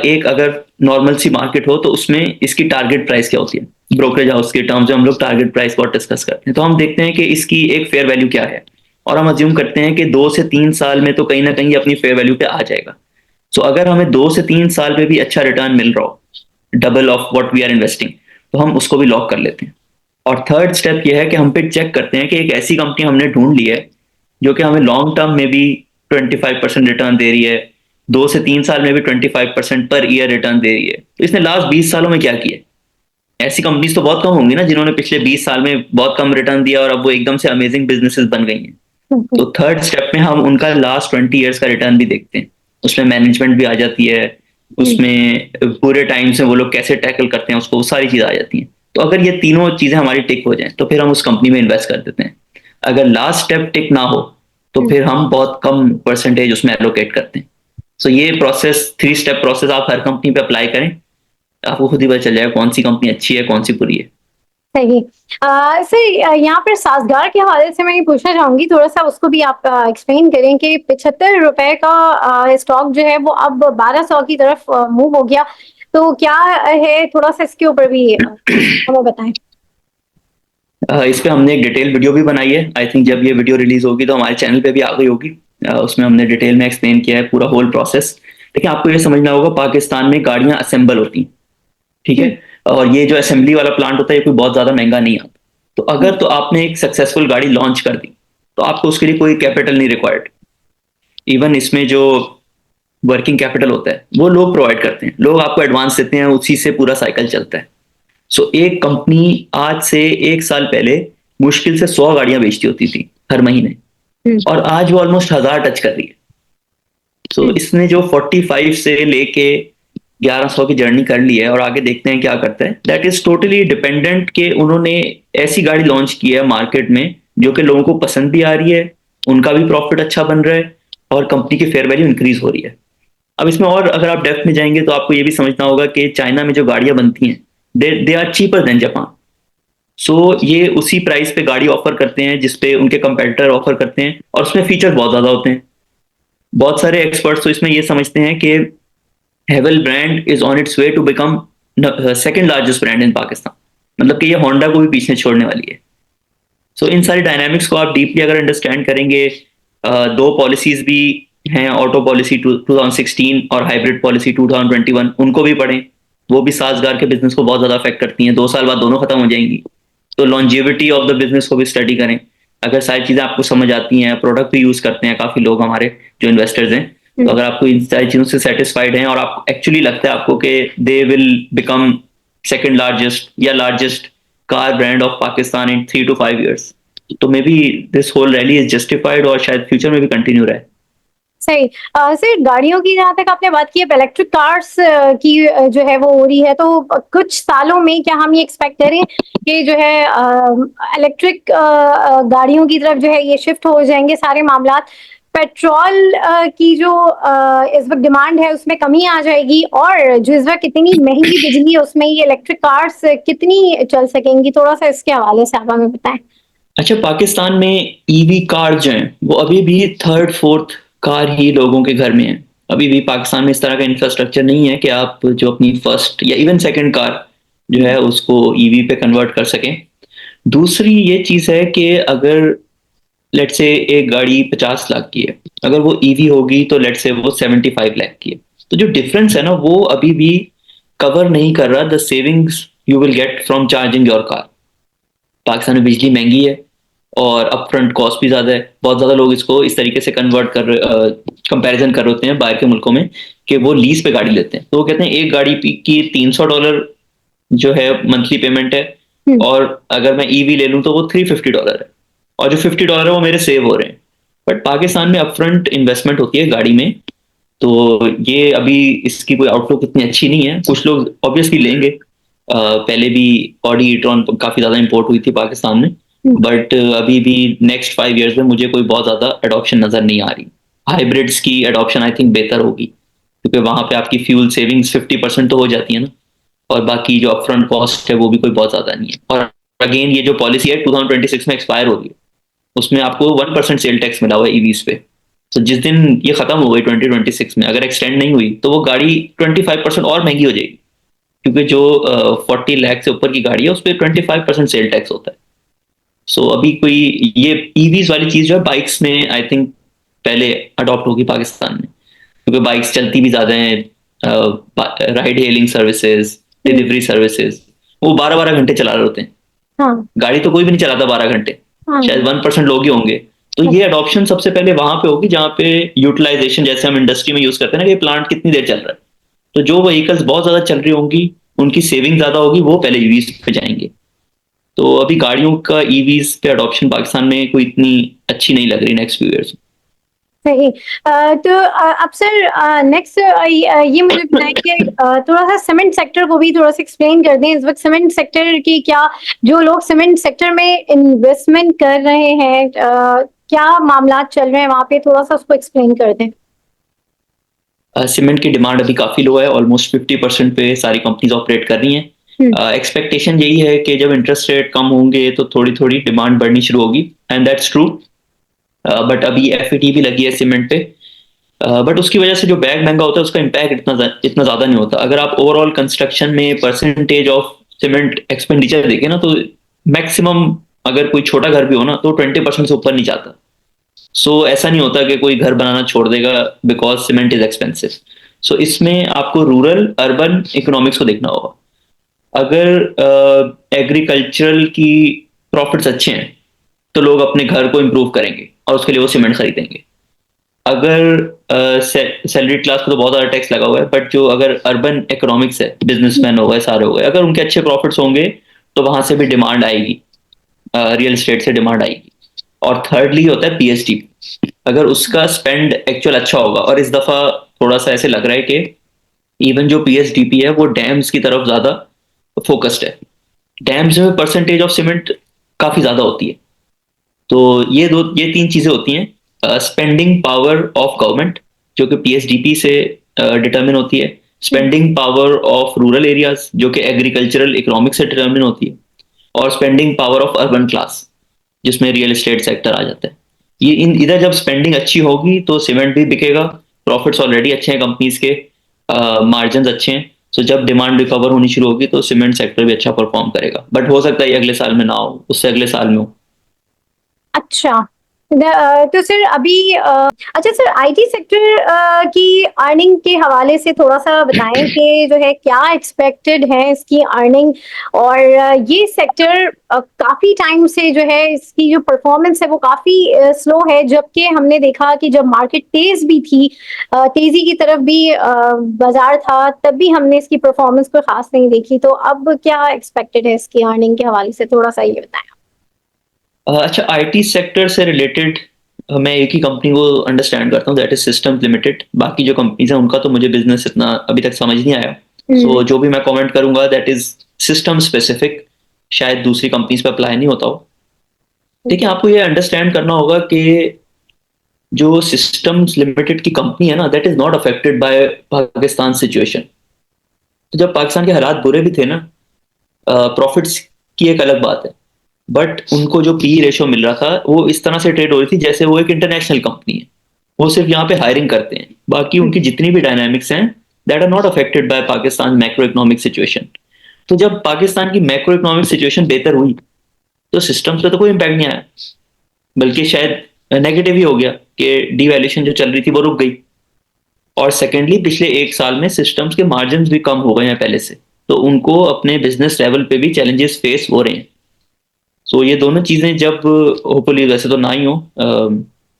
[SPEAKER 2] एक अगर नॉर्मल सी मार्केट हो तो उसमें इसकी टारगेट प्राइस क्या होती है। ब्रोकरेज हाउस के टर्म्स में हम लोग टारगेट प्राइस को डिस्कस करते हैं, तो हम देखते हैं कि इसकी एक फेयर वैल्यू क्या है और हम अज्यूम करते हैं कि 2 से 3 साल में तो कहीं ना कहीं अपनी फेयर वैल्यू पे आ जाएगा। सो अगर हमें 2 से 3 साल में भी अच्छा रिटर्न मिल रहा हो, double of what we are investing, तो हम उसको भी लॉक कर लेते हैं। और थर्ड स्टेप ये है कि हम पे चेक करते हैं कि एक ऐसी कंपनी हमने ढूंढ ली है जो कि हमें लॉन्ग टर्म में भी 25% रिटर्न दे रही है, 2 से 3 साल में भी 25% पर ईयर रिटर्न दे रही है। तो इसने लास्ट 20 सालों में क्या किया। ऐसी कंपनीज तो बहुत कम होंगी ना जिन्होंने पिछले 20 साल में बहुत कम रिटर्न दिया और अब वो एकदम से अमेजिंग बिजनेसेस बन गई हैं। तो थर्ड स्टेप में हम उनका लास्ट 20 ईयर्स का रिटर्न भी देखते हैं। उसमें मैनेजमेंट भी आ जाती है, उसमें पूरे टाइम से वो लोग कैसे टैकल करते हैं उसको, वो सारी चीजें आ जाती हैं। तो अगर ये तीनों चीजें हमारी टिक हो जाएं तो फिर हम उस कंपनी में इन्वेस्ट कर देते हैं। अगर लास्ट स्टेप टिक ना हो तो फिर हम बहुत कम परसेंटेज उसमें एलोकेट करते हैं। सो ये प्रोसेस 3 स्टेप प्रोसेस आप हर कंपनी पे अप्लाई करें, आपको खुद ही पता चल जाएगा कौन सी कंपनी अच्छी है कौन सी बुरी है।
[SPEAKER 1] सही। सर, यहाँ पर साजगार के हवाले से मैं ये पूछना चाहूंगी, थोड़ा सा उसको भी आप एक्सप्लेन करें कि 75 रुपए का स्टॉक जो है वो अब 1200 की तरफ मूव हो गया, तो क्या है, थोड़ा सा इसके ऊपर भी हमें बताएं।
[SPEAKER 2] इस पे हमने एक डिटेल वीडियो भी बनाई है। आई थिंक जब ये वीडियो रिलीज होगी तो हमारे चैनल पे भी आ गई होगी। उसमें हमने डिटेल में एक्सप्लेन किया है पूरा होल प्रोसेस। देखिए, आपको ये समझना होगा, पाकिस्तान में गाड़ियां असेंबल होती हैं, ठीक है।
[SPEAKER 1] हम्म,
[SPEAKER 2] और ये जो असेंबली वाला प्लांट होता है ये कोई बहुत ज्यादा महंगा नहीं आता। तो
[SPEAKER 1] हम्म,
[SPEAKER 2] अगर तो आपने एक सक्सेसफुल गाड़ी लॉन्च कर दी तो आपको उसके लिए कोई कैपिटल नहीं रिक्वायर्ड। इवन इसमें जो वर्किंग कैपिटल होता है वो लोग प्रोवाइड करते हैं, लोग आपको एडवांस देते हैं, उसी से पूरा साइकिल चलता है। सो एक कंपनी आज से 1 साल पहले मुश्किल से 100 गाड़ियां बेचती होती थी हर महीने,
[SPEAKER 1] हम्म,
[SPEAKER 2] और आज वो ऑलमोस्ट 1000 टच कर रही है। सो
[SPEAKER 1] हम्म,
[SPEAKER 2] इसने जो 45 से लेके 1100 की जर्नी कर ली है, और आगे देखते हैं क्या करता है। दैट इज टोटली डिपेंडेंट कि उन्होंने ऐसी गाड़ी लॉन्च की है मार्केट में जो कि लोगों को पसंद भी आ रही है, उनका भी प्रॉफिट अच्छा बन रहा है, और कंपनी की फेयर वैल्यू इंक्रीज हो रही है। अब इसमें और अगर आप डेप्थ में जाएंगे तो आपको ये भी समझना होगा कि चाइना में जो गाड़ियां बनती हैं, they are cheaper than Japan. So ये उसी प्राइस पे गाड़ी ऑफर करते हैं जिसपे उनके कंपेटिटर ऑफर करते हैं, और उसमें फीचर्स बहुत ज्यादा होते हैं। बहुत सारे एक्सपर्ट्स तो इसमें ये समझते हैं कि Haval brand is on its way to become second largest brand in Pakistan. मतलब कि ये होंडा को भी पीछे छोड़ने वाली है। सो इन सारी डायनामिक्स को आप डीपली अगर अंडरस्टैंड करेंगे, दो पॉलिसीज भी हैं, ऑटो पॉलिसी 2016 और हाइब्रिड पॉलिसी 2021, उनको भी पढ़ें। वो भी साजगार के बिजनेस को बहुत ज्यादा अफेक्ट करती हैं, 2 साल बाद दोनों खत्म हो जाएंगी। तो लॉन्जेविटी ऑफ द बिजनेस को भी स्टडी करें। अगर सारी चीजें आपको समझ आती हैं, प्रोडक्ट भी यूज करते हैं काफी लोग हमारे जो इन्वेस्टर्स हैं, तो
[SPEAKER 1] हम्म।
[SPEAKER 2] अगर आपको इन सारी चीजों से सेटिस्फाइड हैं और आप एक्चुअली लगता है आपको कि they will become second largest या largest car brand of Pakistan in 3 to 5 years, तो maybe this whole rally is justified, और शायद फ्यूचर में भी कंटिन्यू रहे।
[SPEAKER 1] सही। सर, गाड़ियों की जहाँ तक आपने बात की है, इलेक्ट्रिक कार्स की जो है वो हो रही है, तो कुछ सालों में क्या हम ये एक्सपेक्ट करें कि जो है इलेक्ट्रिक गाड़ियों की तरफ जो है ये शिफ्ट हो जाएंगे सारे मामलात? पेट्रोल की जो इस वक्त डिमांड है उसमें कमी आ जाएगी, और जो इस वक्त इतनी महंगी बिजली है उसमें ये इलेक्ट्रिक कार्स कितनी चल सकेंगी? थोड़ा सा इसके हवाले से आप हमें बताएं।
[SPEAKER 2] अच्छा, पाकिस्तान में ईवी कार जो हैं वो अभी भी थर्ड फोर्थ कार ही लोगों के घर में है। अभी भी पाकिस्तान में इस तरह का इंफ्रास्ट्रक्चर नहीं है कि आप जो अपनी फर्स्ट या इवन सेकंड कार जो है उसको ईवी पे कन्वर्ट कर सकें। दूसरी ये चीज है कि अगर लेट से एक गाड़ी 50 लाख की है, अगर वो ईवी होगी तो लेट से वो 75 लाख की है। तो जो डिफरेंस है ना, वो अभी भी कवर नहीं कर रहा the savings you will get from charging your car. Pakistan में बिजली महंगी है और अपफ्रंट कॉस्ट भी ज्यादा है। बहुत ज्यादा लोग इसको इस तरीके से कन्वर्ट कर कंपैरिजन कर होते हैं बाहर के मुल्कों में, कि वो लीज पे गाड़ी लेते हैं। तो वो कहते हैं एक गाड़ी की $300 जो है मंथली पेमेंट है,
[SPEAKER 1] हम्म,
[SPEAKER 2] और अगर मैं ईवी ले लूं तो वो $350 है, और जो $50 है वो मेरे सेव हो रहे हैं। बट पाकिस्तान में अपफ्रंट इन्वेस्टमेंट होती है गाड़ी में, तो ये अभी इसकी कोई आउटलुक इतनी अच्छी नहीं है। कुछ लोग ऑब्वियसली लेंगे। पहले भी ऑडी ई-ट्रॉन काफी ज्यादा इंपोर्ट हुई थी पाकिस्तान में,
[SPEAKER 1] हम्म,
[SPEAKER 2] बट अभी भी नेक्स्ट 5 years में मुझे कोई बहुत ज्यादा एडॉप्शन नजर नहीं आ रही। हाइब्रिड्स की एडॉप्शन आई थिंक बेहतर होगी, क्योंकि वहां पे आपकी फ्यूल सेविंग्स 50% तो हो जाती है ना, और बाकी जो अपफ्रंट कॉस्ट है वो भी कोई बहुत ज्यादा नहीं है। और अगेन ये जो पॉलिसी है 2026 में एक्सपायर हो रही है, उसमें आपको 1% सेल टैक्स मिला हुआ है ईवीज पे। तो जिस दिन ये खत्म हो गई 2026 में, अगर एक्सटेंड नहीं हुई तो वो गाड़ी 25% और महंगी हो जाएगी, क्योंकि जो 40 लाख से ऊपर की गाड़ी है उस पर 25% सेल टैक्स होता है। सो अभी कोई ये ईवीज वाली चीज जो है बाइक्स में आई थिंक पहले अडॉप्ट होगी पाकिस्तान में, क्योंकि बाइक्स चलती भी ज्यादा है। राइड हेलिंग सर्विसेज,
[SPEAKER 1] हम्म,
[SPEAKER 2] डिलीवरी सर्विसेज, वो 12-12 घंटे चला रहे होते हैं।
[SPEAKER 1] हाँ,
[SPEAKER 2] गाड़ी तो कोई भी नहीं चलाता 12 घंटे,
[SPEAKER 1] हाँ,
[SPEAKER 2] शायद 1% लोग ही होंगे। तो ये अडॉप्शन सबसे पहले वहां पे होगी जहाँ पे यूटिलाइजेशन, जैसे हम इंडस्ट्री में यूज करते हैं ना, कि प्लांट कितनी देर चल रहा है। तो जो व्हीकल्स बहुत ज्यादा चल रही होंगी, उनकी सेविंग ज्यादा होगी, वो पहले ईवीज पे जाएंगे। तो अभी गाड़ियों का ईवीज पे अडॉप्शन पाकिस्तान में कोई इतनी अच्छी नहीं लग रही नेक्स्ट फ्यू ईयर्स।
[SPEAKER 1] सही। तो अब सर नेक्स्ट ये मुझे बताएं कि थोड़ा सा सीमेंट सेक्टर को भी थोड़ा सा एक्सप्लेन कर दें। इस वक्त सीमेंट सेक्टर की क्या, जो लोग सीमेंट सेक्टर में इन्वेस्टमेंट कर रहे हैं, क्या मामला चल रहे हैं वहां पे, थोड़ा सा उसको एक्सप्लेन कर दें।
[SPEAKER 2] सीमेंट की डिमांड अभी काफी लो है, ऑलमोस्ट 50% पे सारी कंपनीज ऑपरेट कर रही
[SPEAKER 1] हम्म,
[SPEAKER 2] हैं। एक्सपेक्टेशन यही है कि जब इंटरेस्ट रेट कम होंगे तो थोड़ी थोड़ी डिमांड बढ़नी शुरू होगी, एंड दैट्स ट्रू। बट अभी एफईटी भी लगी है सीमेंट पे, बट उसकी वजह से जो बैग महंगा होता है उसका इम्पैक्ट इतना ज्यादा नहीं होता। अगर आप ओवरऑल कंस्ट्रक्शन में परसेंटेज ऑफ सीमेंट एक्सपेंडिचर देखें ना, तो मैक्सिमम अगर कोई छोटा घर भी हो ना तो 20% से ऊपर नहीं जाता। सो ऐसा नहीं होता कि कोई घर बनाना छोड़ देगा बिकॉज सीमेंट इज एक्सपेंसिव। सो इसमें आपको रूरल अर्बन इकोनॉमिक्स को देखना होगा। अगर एग्रीकल्चरल की प्रॉफिट्स अच्छे हैं तो लोग अपने घर को इम्प्रूव करेंगे और उसके लिए वो सीमेंट खरीदेंगे। अगर सैलरी क्लास को तो बहुत ज़्यादा टैक्स लगा हुआ है, बट जो अगर अर्बन इकोनॉमिक्स है, बिजनेसमैन हो गए, सारे हो गए, अगर उनके अच्छे प्रॉफिट्स होंगे तो वहां से भी डिमांड आएगी, रियल एस्टेट से डिमांड आएगी। और थर्डली होता है पीएचडी। अगर उसका स्पेंड एक्चुअल अच्छा होगा, और इस दफा थोड़ा सा ऐसे लग रहा है कि इवन जो पीएचडीपी है वो डैम्स की तरफ ज्यादा फोकस्ड है। डैम्स में परसेंटेज ऑफ सीमेंट काफी ज्यादा होती है। तो ये तीन चीजें होती हैं। स्पेंडिंग पावर ऑफ गवर्नमेंट जो कि पीएचडीपी से डिटरमिन होती है, spending power of rural areas जो कि एग्रीकल्चरल इकोनॉमिक से डिटरमिन होती है, और spending power of urban class जिसमें रियल एस्टेट सेक्टर आ जाता है। ये इन इधर जब स्पेंडिंग अच्छी होगी तो सीमेंट भी बिकेगा, प्रॉफिट्स ऑलरेडी अच्छे हैं कंपनीज के, मार्जिन अच्छे हैं। सो जब डिमांड रिकवर होनी शुरू होगी तो सीमेंट सेक्टर भी अच्छा परफॉर्म करेगा, बट हो सकता है ये अगले साल में ना हो, उससे अगले साल में हो।
[SPEAKER 1] अच्छा। तो सर अभी अच्छा सर, आईटी सेक्टर की अर्निंग के हवाले से थोड़ा सा बताएं कि जो है क्या एक्सपेक्टेड है इसकी अर्निंग। और ये सेक्टर काफी टाइम से जो है इसकी जो परफॉर्मेंस है वो काफी स्लो है, जबकि हमने देखा कि जब मार्केट तेज भी थी, तेजी की तरफ भी बाजार था, तब भी हमने इसकी परफॉर्मेंस को खास नहीं देखी। तो अब क्या एक्सपेक्टेड है इसकी अर्निंग के हवाले से, थोड़ा सा ये बताएं।
[SPEAKER 2] अच्छा, आईटी सेक्टर से रिलेटेड मैं एक ही कंपनी को अंडरस्टैंड करता हूँ, दैट इज सिस्टम्स लिमिटेड। बाकी जो कंपनीज हैं उनका तो मुझे बिजनेस इतना अभी तक समझ नहीं आया। सो जो भी मैं कमेंट करूंगा दैट इज सिस्टम स्पेसिफिक, शायद दूसरी कंपनीज पे अप्लाई नहीं होता हो। देखिए, आपको ये अंडरस्टैंड करना होगा कि जो सिस्टम्स लिमिटेड की कंपनी है ना, that is not affected by Pakistan situation. तो जब पाकिस्तान के हालात बुरे भी थे ना, प्रॉफिट्स की एक अलग बात है, बट उनको जो पी रेशो मिल रहा था वो इस तरह से ट्रेड हो रही थी जैसे वो एक इंटरनेशनल कंपनी है। वो सिर्फ यहाँ पे हायरिंग करते हैं, बाकी उनकी जितनी भी डायनामिक्स हैं that are not affected by Pakistan macro economic situation. तो जब पाकिस्तान की मैक्रो इकोनॉमिक सिचुएशन बेहतर हुई तो सिस्टम्स पे तो कोई इम्पैक्ट नहीं आया, बल्कि शायद नेगेटिव ही हो गया कि डीवैल्यूएशन जो चल रही थी वो रुक गई। और सेकेंडली पिछले एक साल में सिस्टम्स के मार्जिन भी कम हो गए हैं पहले से, तो उनको अपने बिजनेस लेवल पे भी चैलेंजेस फेस हो रहे हैं। सो ये दोनों चीजें जब, होपफुली वैसे तो ना ही हो,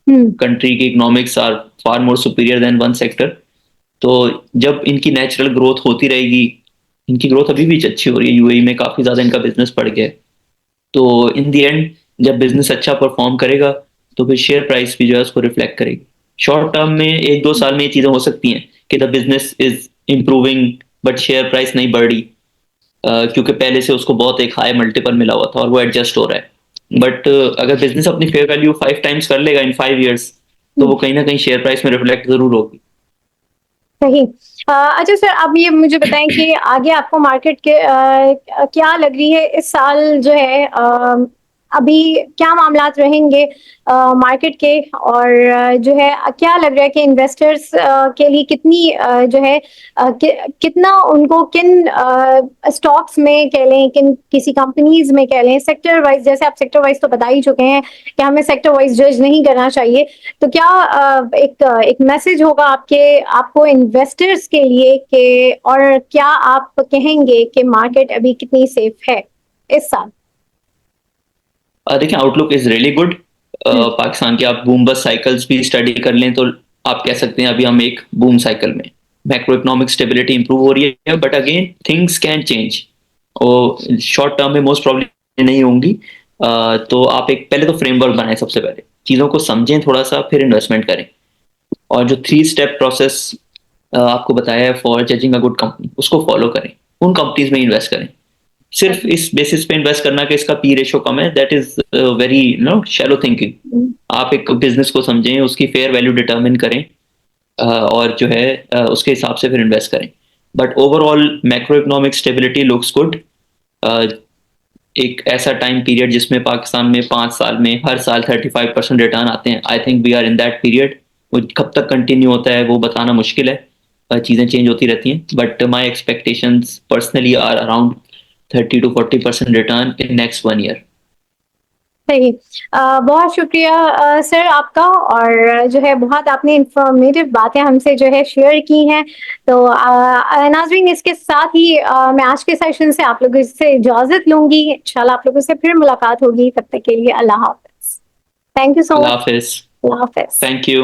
[SPEAKER 2] कंट्री की economics are far more superior than one sector, तो जब इनकी नेचुरल ग्रोथ होती रहेगी, इनकी ग्रोथ अभी भी अच्छी हो रही है, यूएई में काफी ज्यादा इनका बिजनेस बढ़ गया है। तो इन दी एंड जब बिजनेस अच्छा परफॉर्म करेगा तो फिर शेयर प्राइस भी जो है उसको रिफ्लेक्ट करेगी। शॉर्ट टर्म में एक दो साल में ये चीजें हो सकती हैं कि the business is improving but share price नहीं बढ़ रही, क्योंकि पहले से उसको बहुत एक हाई मल्टीपल मिला हुआ था और वो एडजस्ट हो रहा है। बट अगर बिजनेस अपनी फेयर वैल्यू 5 टाइम्स कर लेगा इन 5 ईयर्स तो वो कहीं ना कहीं शेयर प्राइस में रिफ्लेक्ट जरूर होगी।
[SPEAKER 1] सही। अच्छा सर, अब ये मुझे बताएं कि आगे आपको मार्केट के क्या लग रही है इस साल जो है, अभी क्या मामलात रहेंगे मार्केट के। और जो है क्या लग रहा है कि इन्वेस्टर्स के लिए कितनी जो है कितना उनको किन स्टॉक्स में कह लें, किन किसी कंपनीज में कह लें, सेक्टर वाइज, जैसे आप सेक्टर वाइज तो बता ही चुके हैं कि हमें सेक्टर वाइज जज नहीं करना चाहिए, तो क्या एक मैसेज होगा आपको इन्वेस्टर्स के लिए कि, और क्या आप कहेंगे कि मार्केट अभी कितनी सेफ है इस साल।
[SPEAKER 2] देखिए, outlook is really good. Pakistan के आप बूम बस साइकिल्स भी स्टडी कर लें तो आप कह सकते हैं अभी हम एक बूम साइकिल में, मैक्रो इकोनॉमिक स्टेबिलिटी इंप्रूव हो रही है, but again things can change और शॉर्ट टर्म में मोस्ट प्रॉब्लम नहीं होंगी। तो आप एक पहले तो फ्रेमवर्क बनाएं, सबसे पहले चीज़ों को समझें थोड़ा सा, फिर इन्वेस्टमेंट करें। और जो 3 स्टेप प्रोसेस आपको बताया है for judging a good company, उसको फॉलो करें, उन कंपनीज में इन्वेस्ट करें। सिर्फ इस बेसिस पे इन्वेस्ट करना कि इसका पी रेशो कम है, that is very shallow thinking. आप एक बिजनेस को समझें, उसकी फेयर वैल्यू डिटरमिन करें, और जो है उसके हिसाब से फिर इन्वेस्ट करें। But overall macro economic stability looks good. एक ऐसा टाइम पीरियड जिसमें पाकिस्तान में 5 साल में हर साल 35% रिटर्न आते हैं, I think we are in that period. वो कब तक कंटिन्यू होता है वो बताना मुश्किल है, चीज़ें चेंज होती रहती हैं, but my expectations personally are around 30 to 40% return in next 1 year.
[SPEAKER 1] सही। बहुत शुक्रिया सर आपका, और जो है बहुत आपने इन्फॉर्मेटिव बातें हमसे जो है शेयर की हैं। तो नाज़रीन, इसके साथ ही मैं आज के सेशन से आप लोगों से इजाज़त लूँगी। इंशाल्लाह आप लोगों से फिर मुलाकात होगी, तब तक के लिए अल्लाह हाफ़िज़। Thank you so
[SPEAKER 2] Allah
[SPEAKER 1] much.
[SPEAKER 2] हाफ़िज़।
[SPEAKER 1] अल्लाह हाफ़िज़।
[SPEAKER 2] Thank you.